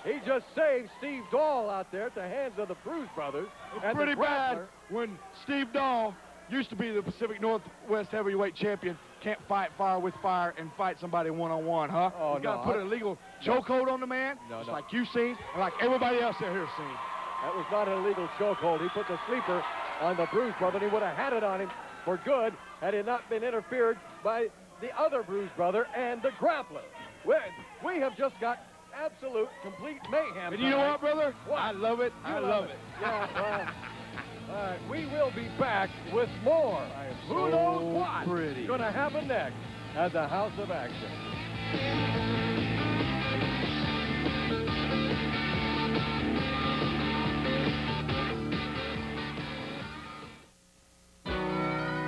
He just saved Steve Dahl out there at the hands of the Bruise Brothers. It's pretty bad when Steve Dahl used to be the Pacific Northwest heavyweight champion, can't fight fire with fire and fight somebody one-on-one, huh? Oh, you got to put a legal chokehold on the man, just like you've seen and like everybody else out here has seen. That was not an illegal chokehold. He put the sleeper on the Bruise Brother, and he would have had it on him for good had he not been interfered by the other Bruise Brother and the grappler. We have just got absolute, complete mayhem. And you know what, brother? What? I love it. I love it. Yeah, all right, we will be back with more. Who knows what's going to happen next at the House of Action.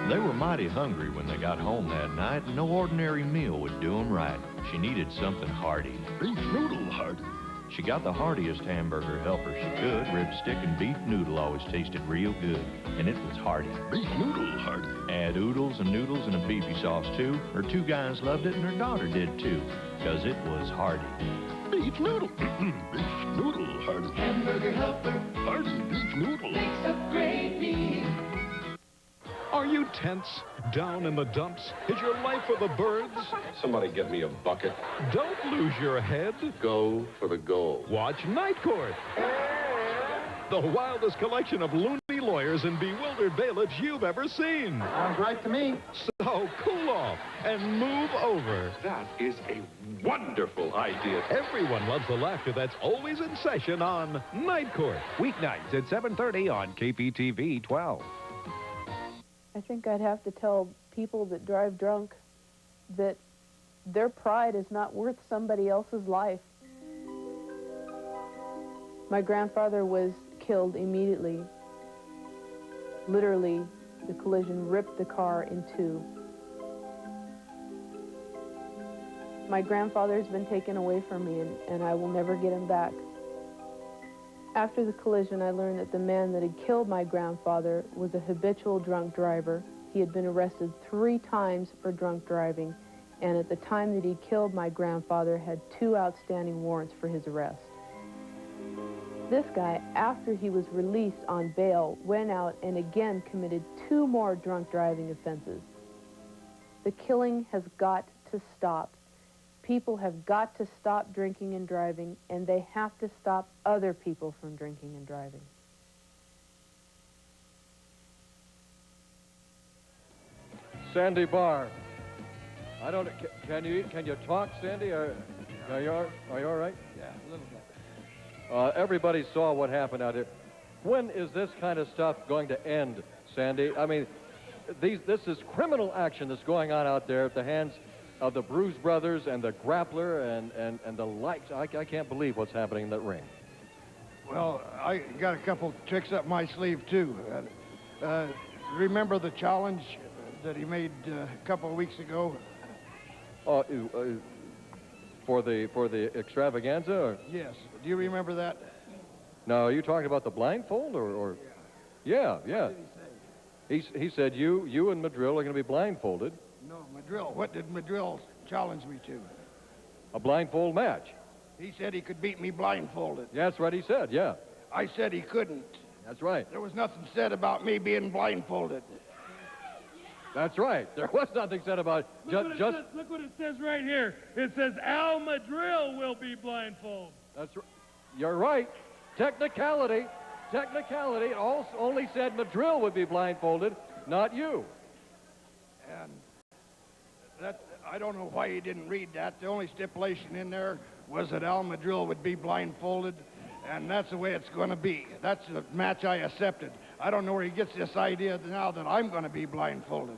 They were mighty hungry when they got home that night, and no ordinary meal would do them right. She needed something hearty. Beef noodle hearty. She got the heartiest hamburger helper she could. Rib stick and beef noodle always tasted real good, and it was hearty. Beef noodle hearty. Add oodles and noodles and a beefy sauce, too. Her two guys loved it, and her daughter did, too, because it was hearty. Beef noodle. Beef noodle hearty. Hamburger helper. Hearty beef noodle. Makes a great meal. Are you tense? Down in the dumps? Is your life for the birds? Somebody get me a bucket. Don't lose your head. Go for the goal. Watch Night Court. The wildest collection of loony lawyers and bewildered bailiffs you've ever seen. Sounds right to me. So cool off and move over. That is a wonderful idea. Everyone loves the laughter that's always in session on Night Court. Weeknights at 7:30 on KPTV 12. I think I'd have to tell people that drive drunk that their pride is not worth somebody else's life. My grandfather was killed immediately. Literally, the collision ripped the car in two. My grandfather's been taken away from me, and I will never get him back. After the collision, I learned that the man that had killed my grandfather was a habitual drunk driver. He had been arrested 3 times for drunk driving, and at the time that he killed my grandfather, had 2 outstanding warrants for his arrest. This guy, after he was released on bail, went out and again committed 2 more drunk driving offenses. The killing has got to stop. People have got to stop drinking and driving, and they have to stop other people from drinking and driving. Sandy Barr. I don't. Can you talk, Sandy? Are you all right? Yeah, a little bit. Everybody saw what happened out here. When is this kind of stuff going to end, Sandy? I mean, this is criminal action that's going on out there at the hands of the Bruise Brothers and the Grappler and the likes. I can't believe what's happening in that ring. Well, I got a couple tricks up my sleeve, too. Remember the challenge that he made a couple of weeks ago? For the extravaganza? Or? Yes. Do you remember that? No, are you talking about the blindfold or? Yeah. What did he say? He said you and Madrill are going to be blindfolded. No, Madrill. What did Madrill challenge me to? A blindfold match. He said he could beat me blindfolded. Yeah, that's what he said, yeah. I said he couldn't. That's right. There was nothing said about me being blindfolded. That's right. There was nothing said about Look what it says right here. It says Al Madrill will be blindfolded. That's right. You're right. Technicality. It only said Madrill would be blindfolded, not you. And that, I don't know why he didn't read that. The only stipulation in there was that Al Madrill would be blindfolded, and that's the way it's going to be. That's the match I accepted. I don't know where he gets this idea now that I'm going to be blindfolded.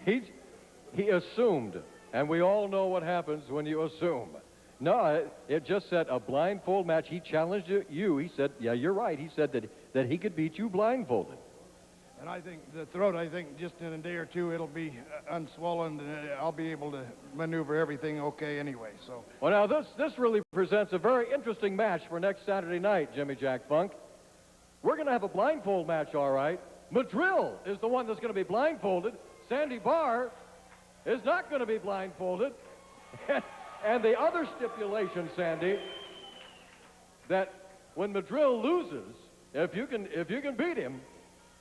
He assumed, and we all know what happens when you assume. No, it just said a blindfold match. He challenged you. He said, yeah, you're right. He said that he could beat you blindfolded. And I think the throat, just in a day or two, it'll be unswollen, and I'll be able to maneuver everything okay anyway, so. Well, now, this really presents a very interesting match for next Saturday night, Jimmy Jack Funk. We're going to have a blindfold match, all right. Madrill is the one that's going to be blindfolded. Sandy Barr is not going to be blindfolded. And the other stipulation, Sandy, that when Madrill loses, if you can beat him,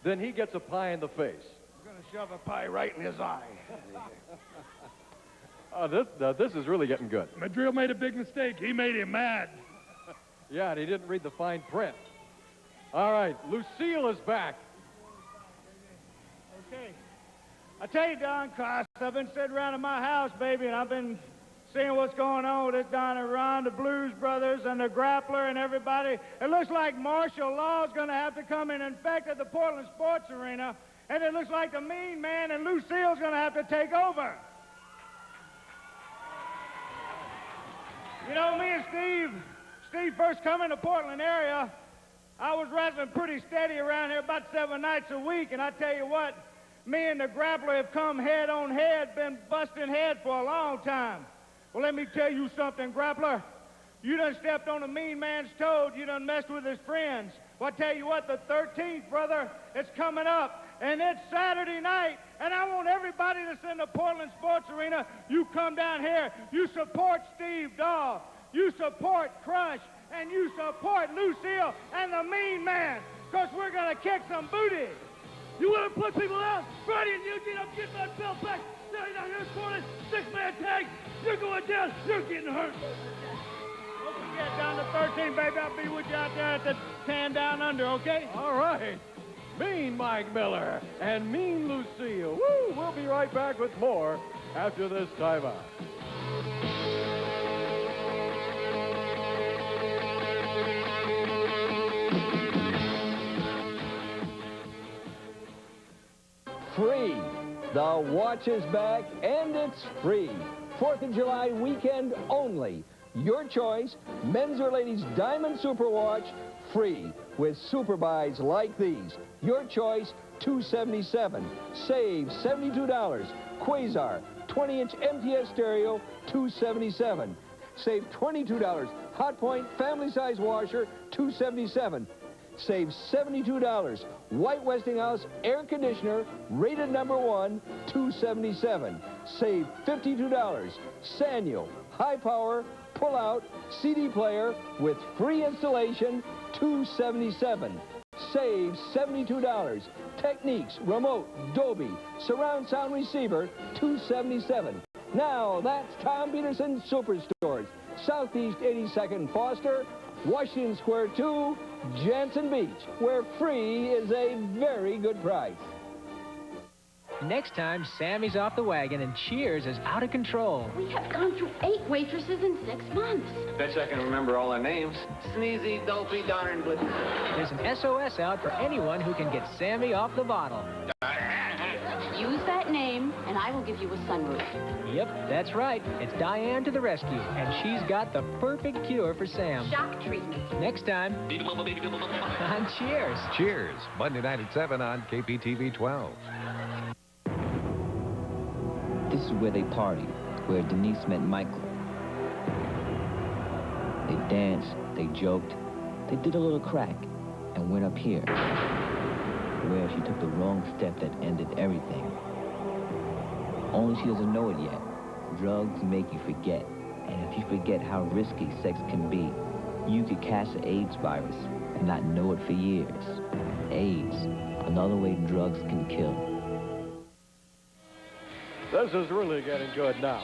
then he gets a pie in the face. I'm going to shove a pie right in his eye. This is really getting good. Madrill made a big mistake. He made him mad. Yeah, and he didn't read the fine print. All right, Lucille is back. Okay. I tell you, Don Cross, I've been sitting around in my house, baby, and I've been seeing what's going on with this Don and Ron, the Blues Brothers, and the Grappler, and everybody. It looks like martial law is going to have to come in effect at the Portland Sports Arena, and it looks like the Mean Man and Lucille's going to have to take over. You know, me and Steve first come in the Portland area, I was wrestling pretty steady around here about 7 nights a week, and I tell you what, me and the Grappler have come head on head, been busting head for a long time. Well, let me tell you something, Grappler. You done stepped on a Mean Man's toes. You done messed with his friends. Well, I tell you what, the 13th, brother, it's coming up, and it's Saturday night, and I want everybody that's in the Portland Sports Arena, you come down here, you support Steve Dahl, you support Crush, and you support Lucille and the Mean Man, because we're going to kick some booty. You want to put people out? Freddie and Eugene, I'm getting my belt back. Stay down here, Portland, 6-man tag. You're going down. You're getting hurt. Don't forget, down to 13, baby. I'll be with you out there at the 10 down under, okay? All right. Mean Mike Miller and Mean Lucille. Woo! We'll be right back with more after this timeout. Free. The watch is back, and it's free. 4th of July weekend only. Your choice, men's or ladies' diamond super watch, free with super buys like these. Your choice, $277. Save $72. Quasar, 20-inch MTS stereo, $277. Save $22. Hot Point family size washer, $277. Save $72. White Westinghouse air conditioner, rated #1, $277. Save $52. Sanyo high power pull-out CD player with free installation, $277. Save $72. Techniques remote Dolby surround sound receiver, $277. Now that's Tom Peterson Superstores, Southeast 82nd Foster, Washington Square 2, Jansen Beach, where free is a very good price. Next time, Sammy's off the wagon and Cheers is out of control. We have gone through 8 waitresses in 6 months. Bet you I can remember all their names. Sneezy, Dopey, Darn, but... There's an SOS out for anyone who can get Sammy off the bottle. Use that name, and I will give you a sunroof. Yep, that's right. It's Diane to the rescue, and she's got the perfect cure for Sam. Shock treatment. Next time on Cheers. Cheers, Monday night at 7 on KPTV 12. This is where they partied, where Denise met Michael. They danced, they joked, they did a little crack, and went up here, where she took the wrong step that ended everything. Only she doesn't know it yet. Drugs make you forget, and if you forget how risky sex can be, you could catch the AIDS virus and not know it for years. AIDS, another way drugs can kill. This is really getting good now.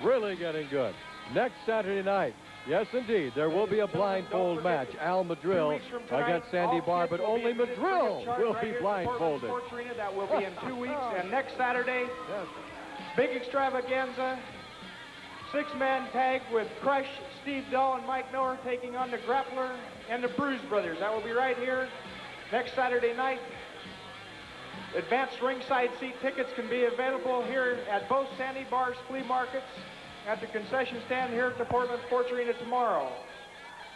Really getting good. Next Saturday night, yes, indeed, there will be a blindfold match. Al Madrill against Sandy Barr, but only Madrill will be blindfolded. That will be in 2 weeks. And next Saturday, big extravaganza, 6-man tag with Crush, Steve Dahl, and Mike Miller taking on the Grappler and the Bruise Brothers. That will be right here next Saturday night. Advanced ringside seat tickets can be available here at both Sandy Bar's flea markets, at the concession stand here at the Portland Sports Arena tomorrow.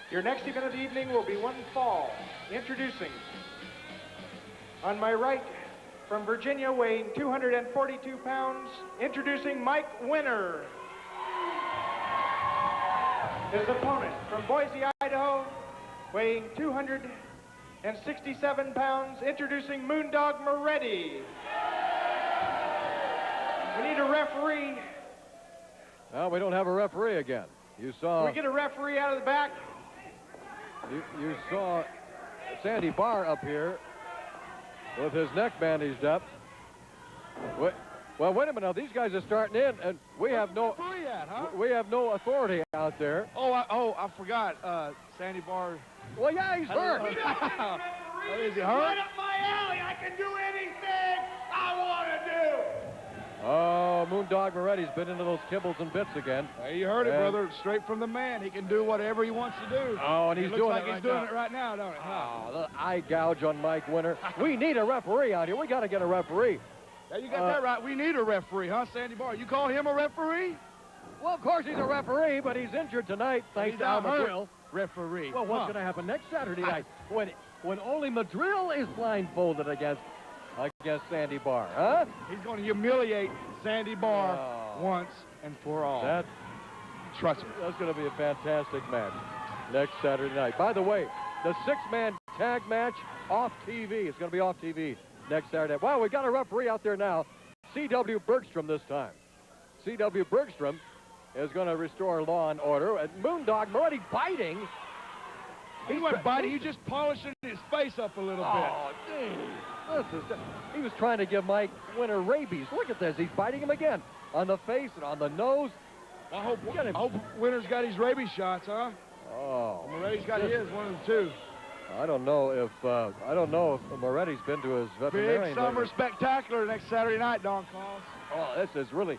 Your next event of the evening will be one fall. Introducing, on my right, from Virginia, weighing 242 pounds, introducing Mike Winner. His opponent from Boise, Idaho, weighing 267 pounds, introducing Moondog Moretti. We need a referee. Well, we don't have a referee again. You saw... Can we get a referee out of the back? You saw Sandy Barr up here with his neck bandaged up. Well, wait a minute. Now, these guys are starting in, and we have no authority out there. I forgot. Sandy Barr. Well, yeah, he's hurt. Is he hurt? Right up my alley. I can do anything I want to do. Oh, Moondog Moretti's been into those kibbles and bits again. You heard it, brother. Straight from the man. He can do whatever he wants to do. Oh, and he's doing it right now. He's doing it right now, don't he? Oh, the eye gouge on Mike Winner. We need a referee out here. We got to get a referee. Yeah, you got that right. We need a referee, huh, Sandy Barr? You call him a referee? Well, of course he's a referee, but he's injured tonight thanks to Al Madrill. Referee. Well, what's going to happen next Saturday night when only Madrill is blindfolded against Sandy Barr, huh? He's going to humiliate Sandy Barr once and for all. Trust me. That's going to be a fantastic match next Saturday night. By the way, the six-man tag match off TV. It's going to be off TV next Saturday. Wow, we got a referee out there now. C.W. Bergstrom this time. C.W. Bergstrom is going to restore law and order. And Moondog Moretti biting. He wasn't biting. He just polishing his face up a little bit. Oh, he was trying to give Mike Winner rabies. Look at this. He's biting him again on the face and on the nose. I hope Winner's got his rabies shots, huh? Oh, Moretti's got his, one of the two. I don't know if Moretti's been to his veterinarian. Big summer spectacular next Saturday night, Don Calls. Oh, this is really,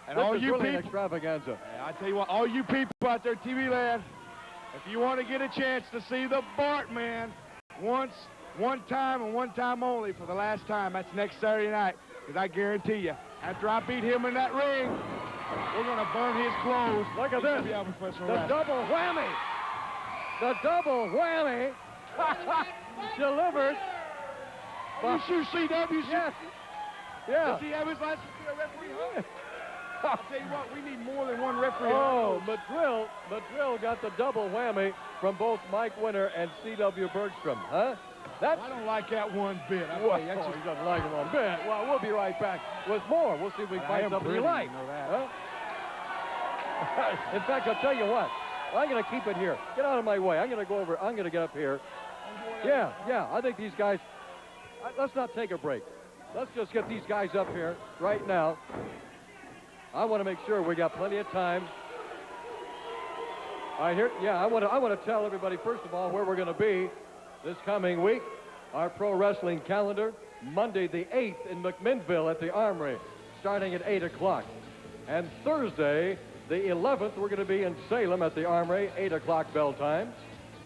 and this all is you really people, an extravaganza. I tell you what, all you people out there, TV land, if you want to get a chance to see the Bartman one time and one time only for the last time, that's next Saturday night. Because I guarantee you, after I beat him in that ring, we're going to burn his clothes. Look at this. The double whammy. The double whammy. Delivered. You sure CW? Yes. Yeah. Does he have his license to be a referee? I'll tell you what, we need more than one referee. Oh, Madrill got the double whammy from both Mike Winner and C.W. Bergstrom, huh? I don't like that one bit. He doesn't like it one bit. Well, we'll be right back with more. We'll see if we can find something you like. Huh? In fact, I'll tell you what. I'm going to keep it here. Get out of my way. I'm going to go over. I'm going to get up here. Yeah. I think these guys, let's not take a break. Let's just get these guys up here right now. I want to make sure we got plenty of time. I want to tell everybody, first of all, where we're going to be this coming week. Our pro wrestling calendar, Monday the 8th in McMinnville at the Armory, starting at 8 o'clock. And Thursday, the 11th, we're going to be in Salem at the Armory, 8 o'clock bell time.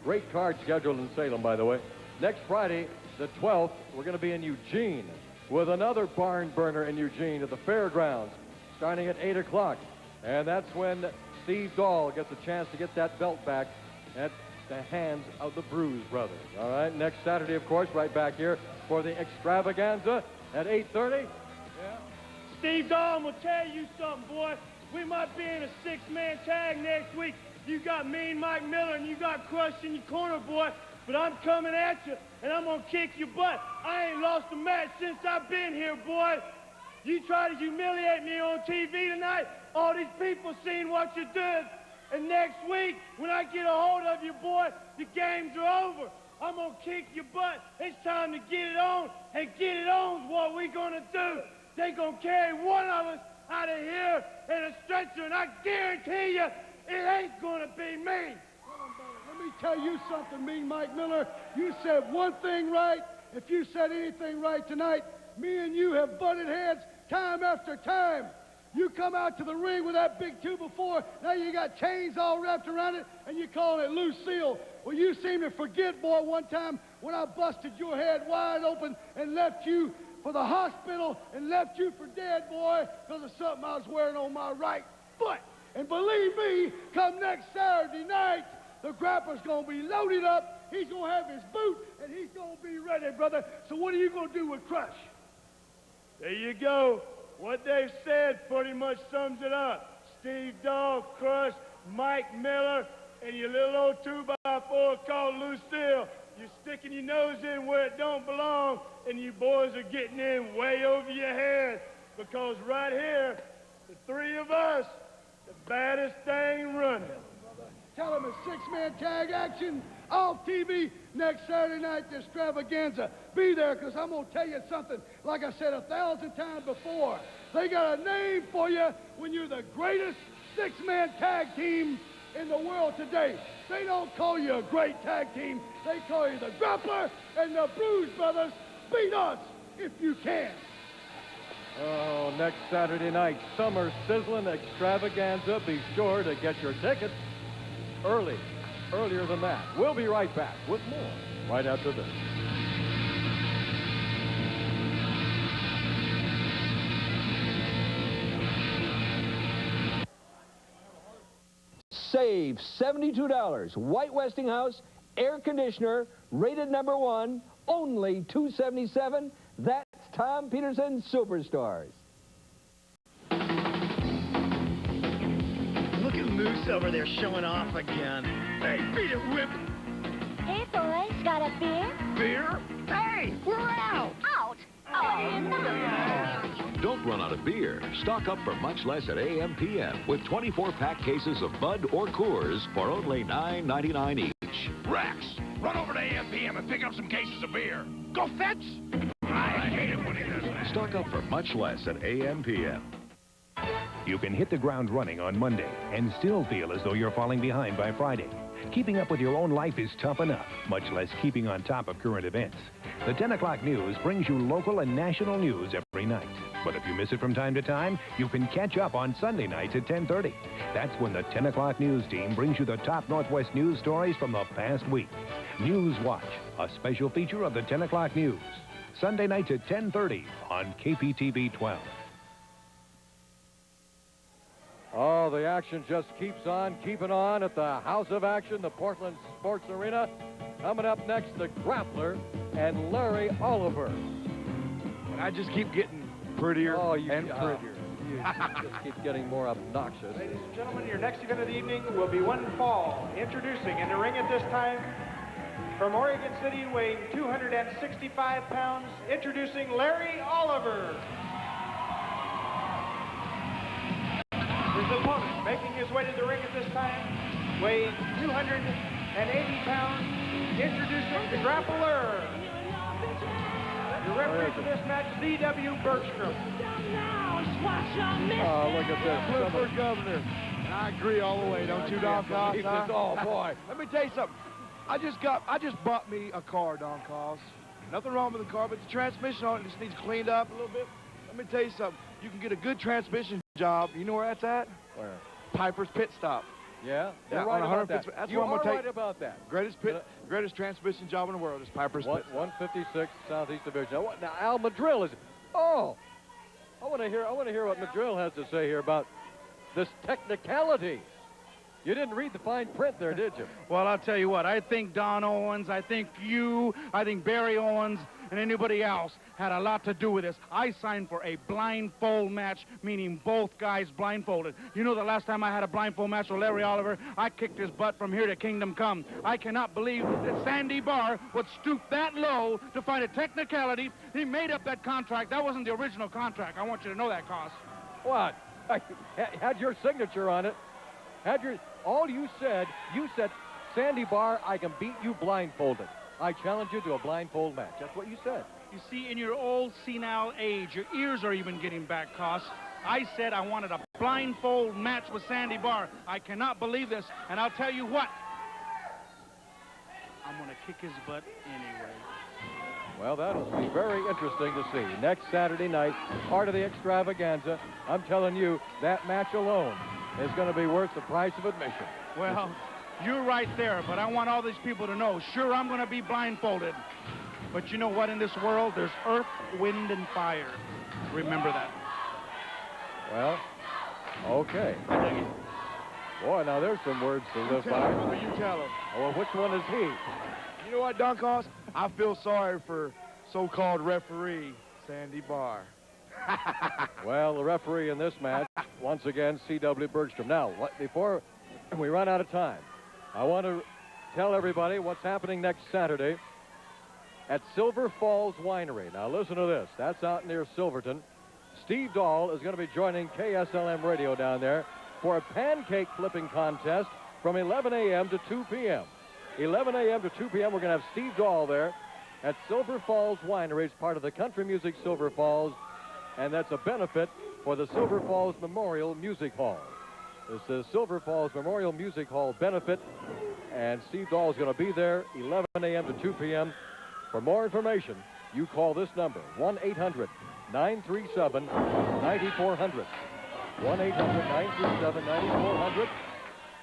Great card scheduled in Salem, by the way. Next Friday, the 12th, we're going to be in Eugene with another barn burner in Eugene at the fairgrounds, starting at 8 o'clock. And that's when Steve Dahl gets a chance to get that belt back at the hands of the Bruise Brothers. All right, next Saturday, of course, right back here for the extravaganza at 8:30. Yeah. Steve Dahl will tell you something, boy. We might be in a six-man tag next week. You got me and Mike Miller, and you got Crush in your corner, boy. But I'm coming at you, and I'm going to kick your butt. I ain't lost a match since I've been here, boy. You try to humiliate me on TV tonight, all these people seeing what you did. And next week, when I get a hold of you, boy, the games are over. I'm going to kick your butt. It's time to get it on, and get it on is what we're going to do. They're going to carry one of us out of here in a stretcher, and I guarantee you, it ain't going to be me. Let me tell you something, Mean Mike Miller. You said one thing right. If you said anything right tonight, me and you have butted heads time after time. You come out to the ring with that big 2x4, now you got chains all wrapped around it, and you calling it Lucille. Well, you seem to forget, boy, one time when I busted your head wide open and left you for the hospital and left you for dead, boy, because of something I was wearing on my right foot. And believe me, come next Saturday night, the grappler's going to be loaded up. He's going to have his boot, and he's going to be ready, brother. So what are you going to do with Crush? There you go. What they've said pretty much sums it up. Steve Dog, Crush, Mike Miller, and your little old 2x4 called Lucille. You're sticking your nose in where it don't belong, and you boys are getting in way over your head. Because right here, the three of us, the baddest thing running. Tell them it's six-man tag action off TV next Saturday night, the extravaganza. Be there, because I'm going to tell you something. Like I said 1,000 times before, they got a name for you when you're the greatest six-man tag team in the world today. They don't call you a great tag team. They call you the Grappler and the Blues Brothers. Beat us if you can. Oh, next Saturday night, summer sizzling extravaganza. Be sure to get your tickets earlier than that. We'll be right back with more right after this. Save $72. White Westinghouse air conditioner, rated #1, only $277. That's Tom Peterson Superstores. Look at Moose over there showing off again. Hey, beat it, Whip. Hey, boys, got a beer? Beer? Hey, we're out. Out? Oh, no. Don't run out of beer. Stock up for much less at AM/PM with 24-pack cases of Bud or Coors for only $9.99 each. Rex, run over to AM/PM and pick up some cases of beer. Go fetch. I hate it when he does that. Stock up for much less at AM/PM. You can hit the ground running on Monday and still feel as though you're falling behind by Friday. Keeping up with your own life is tough enough, much less keeping on top of current events. The 10 o'clock news brings you local and national news every night. But if you miss it from time to time, you can catch up on Sunday nights at 10:30. That's when the 10 o'clock news team brings you the top Northwest news stories from the past week. News Watch, a special feature of the 10 o'clock news. Sunday nights at 10:30 on KPTV 12. Oh, the action just keeps on keeping on at the House of Action, the Portland Sports Arena. Coming up next, the Grappler and Larry Oliver. I just keep getting prettier and prettier. You just keep getting more obnoxious. Ladies and gentlemen, your next event of the evening will be one fall. Introducing in the ring at this time, from Oregon City, weighing 265 pounds, introducing Larry Oliver. His opponent, making his way to the ring at this time, weighing 280 pounds, introducing the Grappler. The referee for this match, C.W. Bergstrom. Oh, look at this. Clifford Governor. And I agree all the way, don't you, Don Coss? Oh, boy. Let me tell you something. I just bought me a car, Don Coss. Nothing wrong with the car, but the transmission on it just needs cleaned up a little bit. Let me tell you something. You can get a good transmission job. You know where that's at? Where? Piper's Pit Stop. Yeah? You're right about that. That's you what I'm are gonna right about that. Greatest transmission job in the world is Piper's Pit Stop. 156 Southeast Division. Now, Al Madrill is... Oh! I want to hear what Madrill has to say here about this technicality. You didn't read the fine print there, did you? Well, I'll tell you what. I think Don Owens, I think you, I think Barry Owens, and anybody else had a lot to do with this. I signed for a blindfold match, meaning both guys blindfolded. You know, the last time I had a blindfold match with Larry Oliver, I kicked his butt from here to Kingdom Come. I cannot believe that Sandy Barr would stoop that low to find a technicality. He made up that contract. That wasn't the original contract. I want you to know that, Coss. What? Had your signature on it. You said, Sandy Barr, I can beat you blindfolded. I challenge you to a blindfold match. That's what you said. You see, in your old senile age, your ears are even getting back, Coss. I said I wanted a blindfold match with Sandy Barr. I cannot believe this, and I'll tell you what. I'm going to kick his butt anyway. Well, that'll be very interesting to see. Next Saturday night, part of the extravaganza. I'm telling you, that match alone is going to be worth the price of admission. Well, you're right there, but I want all these people to know, sure, I'm going to be blindfolded. But you know what? In this world, there's earth, wind, and fire. Remember that. Well, okay. Boy, now there's some words to live by. You tell him. Well, which one is he? You know what, Don Coss? I feel sorry for so-called referee Sandy Barr. Well, the referee in this match, once again, C.W. Bergstrom. Now, before we run out of time, I want to tell everybody what's happening next Saturday at Silver Falls Winery. Now, listen to this. That's out near Silverton. Steve Dahl is going to be joining KSLM Radio down there for a pancake flipping contest from 11 a.m. to 2 p.m. 11 a.m. to 2 p.m. We're going to have Steve Dahl there at Silver Falls Winery. It's part of the Country Music Silver Falls, and that's a benefit for the Silver Falls Memorial Music Hall. It's the Silver Falls Memorial Music Hall benefit, and Steve Dahl is going to be there 11 a.m. to 2 p.m. For more information, you call this number, 1-800-937-9400. 1-800-937-9400.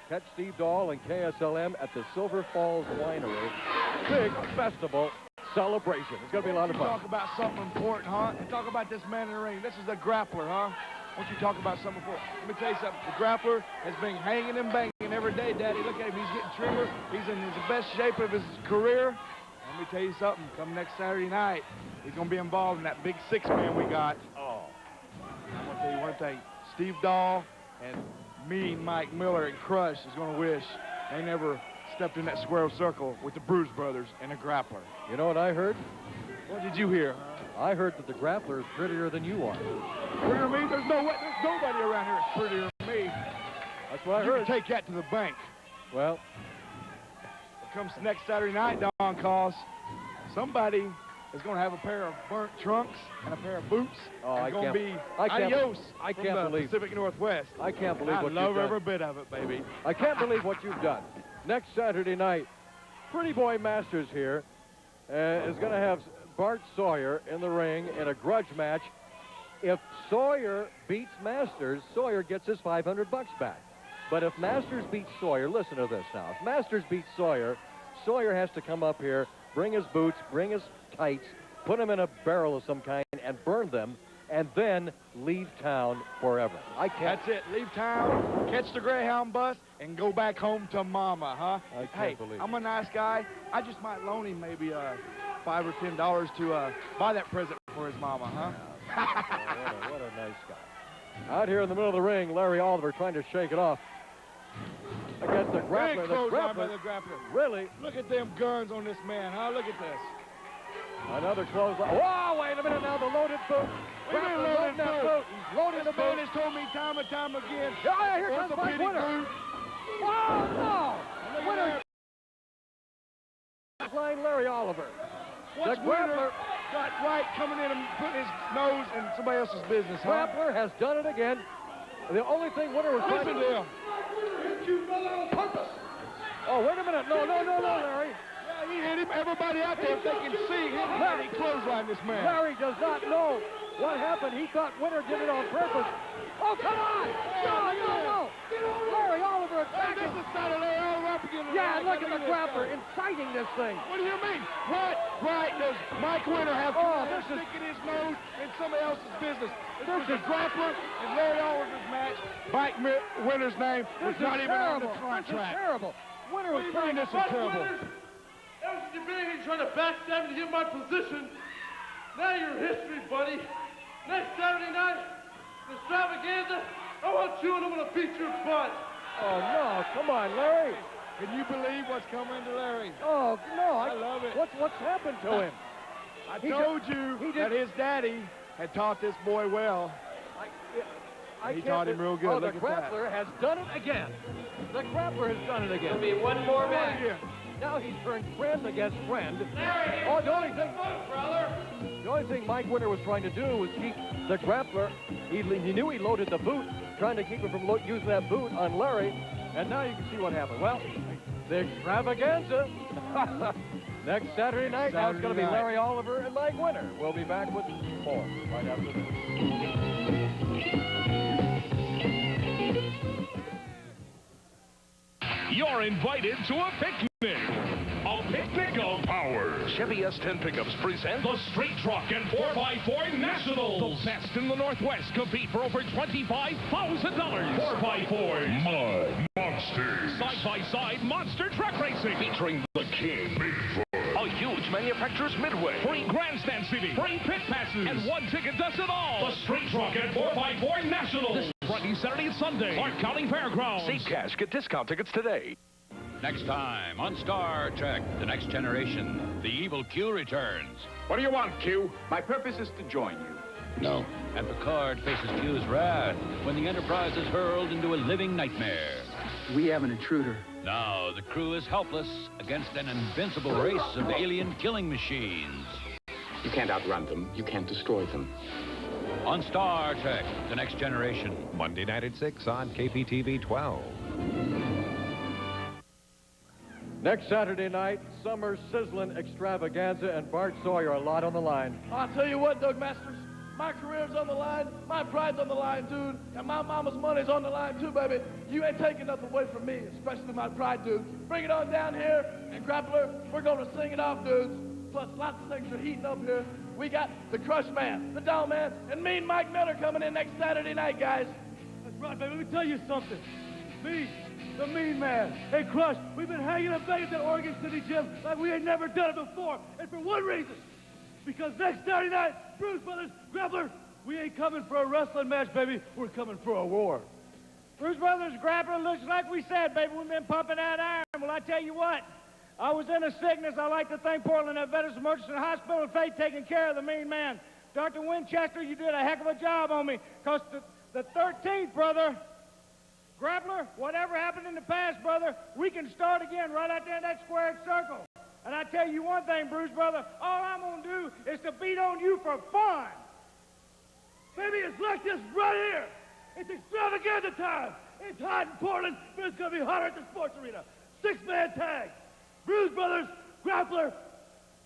Catch Steve Dahl and KSLM at the Silver Falls Winery. Big festival celebration. It's going to be a lot of fun. Talk about something important, huh? And talk about this man in the ring. This is the grappler, huh? Why don't you talk about something important? Let me tell you something. The grappler has been hanging and banging every day, Daddy. Look at him. He's getting trimmer. He's in the best shape of his career. Let me tell you something. Come next Saturday night, he's going to be involved in that big six-man we got. Oh. I'm going to tell you one thing. Steve Dahl and Mean Mike Miller and Crush is going to wish they never stepped in that square circle with the Bruise Brothers and a grappler. You know what I heard? What did you hear? I heard that the grappler is prettier than you are. Prettier than me? There's nobody around here that's prettier than me. That's what I You heard. can take that to the bank. Well, it comes next Saturday night, Don Coss. Somebody is going to have a pair of burnt trunks and a pair of boots. Oh, and going to be adios from the Pacific Northwest. I can't believe what you've done. I love done. every bit of it, baby. I can't believe what you've done. Next Saturday night, Pretty Boy Masters here is going to have Bart Sawyer in the ring in a grudge match. If Sawyer beats Masters, Sawyer gets his $500 back. But if Masters beats Sawyer, listen to this now. If Masters beats Sawyer, Sawyer has to come up here, bring his boots, bring his tights, put them in a barrel of some kind and burn them, and then leave town forever. I can't. That's it. Leave town, catch the Greyhound bus, and go back home to Mama, huh? I can't believe I'm a nice guy. I just might loan him maybe $5 or $10 to buy that present for his mama, huh? What a nice guy. Out here in the middle of the ring, Larry Oliver trying to shake it off against the grappler. The grappler. Really? Look at them guns on this man, huh? Look at this. Another clothesline. Whoa, wait a minute now, the loaded boot. Grappler loading that boot. He's loading the boot. This man has told me time and time again. Yeah, here comes Mike Winter. Oh, no. Winter. Line Larry Oliver. What's Winter got right coming in and putting his nose in somebody else's business, huh? Grappler has done it again. The only thing Winter was trying to do. Listen to him. You fell on purpose. Oh, wait a minute. No, Larry. Yeah, he hit him. Everybody out there, if they can see him, he clotheslined this man. Larry does not know what happened. He thought Winter did it on purpose. Oh, come on! No! Larry Oliver attacking. This is not a Larry Oliver up again. Yeah, look at the grappler inciting this thing. What do you mean? What right does Mike Winter have sticking his nose in somebody else's business? This is grappler and Larry Oliver's match. Mike Winter's name was not even on the contract. This is terrible. Winter was trying this is terrible. Ever since you've been here trying to backstab me to get my position, now you're history, buddy. Next Saturday night, the extravaganza, I want you and I'm going to beat your butt. Oh, no. Come on, Larry. Can you believe what's coming to Larry? Oh, no. I love it. What's happened to him? I told you that his daddy had taught this boy well. He taught him real good. Oh, Look the at that. grappler has done it again. The grappler has done it again. There'll be one more match. Now he's turned friend against friend. Larry, the only thing Mike Winter was trying to do was keep the grappler. He knew he loaded the boot, trying to keep him from using that boot on Larry. And now you can see what happened. Well, the extravaganza. Next Saturday night, now it's going to be Larry Oliver and Mike Winter. We'll be back with more right after this. You're invited to a picnic. A picnic of powers. Chevy S10 pickups present The Street Truck and 4x4 Nationals. the best in the Northwest. Compete for over $25,000. 4x4 Mud Monsters. Side-by-side monster truck racing. Featuring the King, Bigfoot. A huge manufacturer's midway. Free grandstand seating. Free pit passes. And one ticket does it all. The Street Truck and 4x4 Nationals. This Friday, Saturday, and Sunday. Clark County Fairgrounds. Save cash. Get discount tickets today. Next time on Star Trek, The Next Generation, the evil Q returns. What do you want, Q? My purpose is to join you. No. And Picard faces Q's wrath when the Enterprise is hurled into a living nightmare. We have an intruder. Now the crew is helpless against an invincible race of alien killing machines. You can't outrun them. You can't destroy them. On Star Trek, The Next Generation. Monday night at 6 on KPTV 12. Next Saturday night, Summer Sizzling Extravaganza and Bart Sawyer, a lot on the line. I'll tell you what, Doug Masters, my career's on the line, my pride's on the line, dude, and my mama's money's on the line, too, baby. You ain't taking nothing away from me, especially my pride, dude. Bring it on down here, and Grappler, we're going to sing it off, dudes. Plus, lots of things are heating up here. We got the Crush Man, the Doll Man, and Mean Mike Miller coming in next Saturday night, guys. That's right, baby. Let me tell you something. Me, the Mean Man, hey, Crush, we've been hanging up at that Oregon City gym like we ain't never done it before, and for one reason. Because next Saturday night, Bruce Brothers, Grappler, we ain't coming for a wrestling match, baby. We're coming for a war. Bruce Brothers, Grappler, looks like we said, baby, we've been pumping that iron. Well, I tell you what, I was in a sickness. I like to thank Portland at Veterans Emergency Hospital and Faith taking care of the Mean Man. Dr. Winchester, you did a heck of a job on me. Because the 13th, brother, Grappler, whatever happened in the past, brother, we can start again right out there in that squared circle. And I tell you one thing, Bruce, brother, all I'm going to do is to beat on you for fun. Baby, it's like this right here. It's extravaganza time. It's hot in Portland, but it's going to be hotter at the sports arena. 6-man tag. Bruce Brothers, Grappler,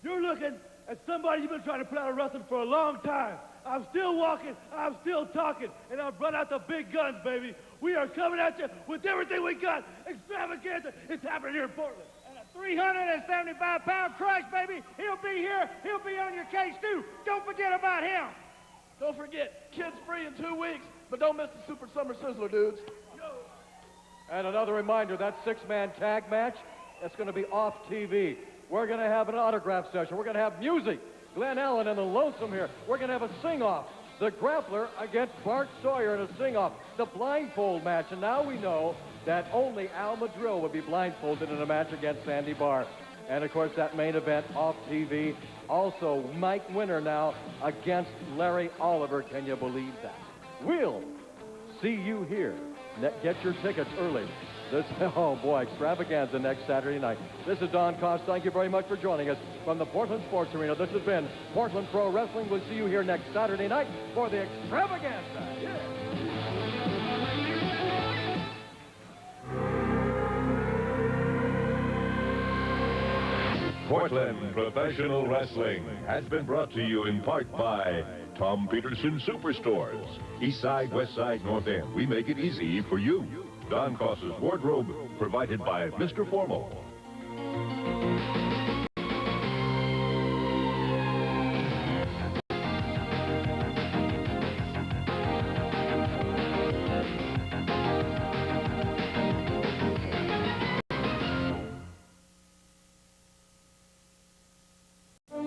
you're looking at somebody you've been trying to put out of wrestling for a long time. I'm still walking, I'm still talking, and I've brought out the big guns, baby. We are coming at you with everything we got. Extravaganza. It's happening here in Portland. 375-pound Crush, baby. He'll be here. He'll be on your case, too. Don't forget about him. Don't forget, kids free in 2 weeks, but don't miss the Super Summer Sizzler, dudes. And another reminder, that 6-man tag match, that's going to be off TV. We're going to have an autograph session. We're going to have music. Glenn Allen and the Lonesome here. We're going to have a sing-off. The Grappler against Bart Sawyer in a sing-off. The blindfold match, and now we know that only Al Madrill would be blindfolded in a match against Sandy Barr. And, of course, that main event off TV. Also, Mike Winter now against Larry Oliver. Can you believe that? We'll see you here. Get your tickets early. This, oh, boy, extravaganza next Saturday night. This is Don Cost. Thank you very much for joining us from the Portland Sports Arena. This has been Portland Pro Wrestling. We'll see you here next Saturday night for the extravaganza. Yeah. Portland Professional Wrestling has been brought to you in part by Tom Peterson Superstores. East Side, West Side, North End. We make it easy for you. Don Coss's wardrobe, provided by Mr. Formal.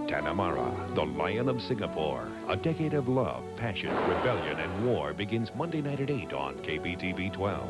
Tanamara, the Lion of Singapore. A decade of love, passion, rebellion, and war begins Monday night at 8 on KPTV 12.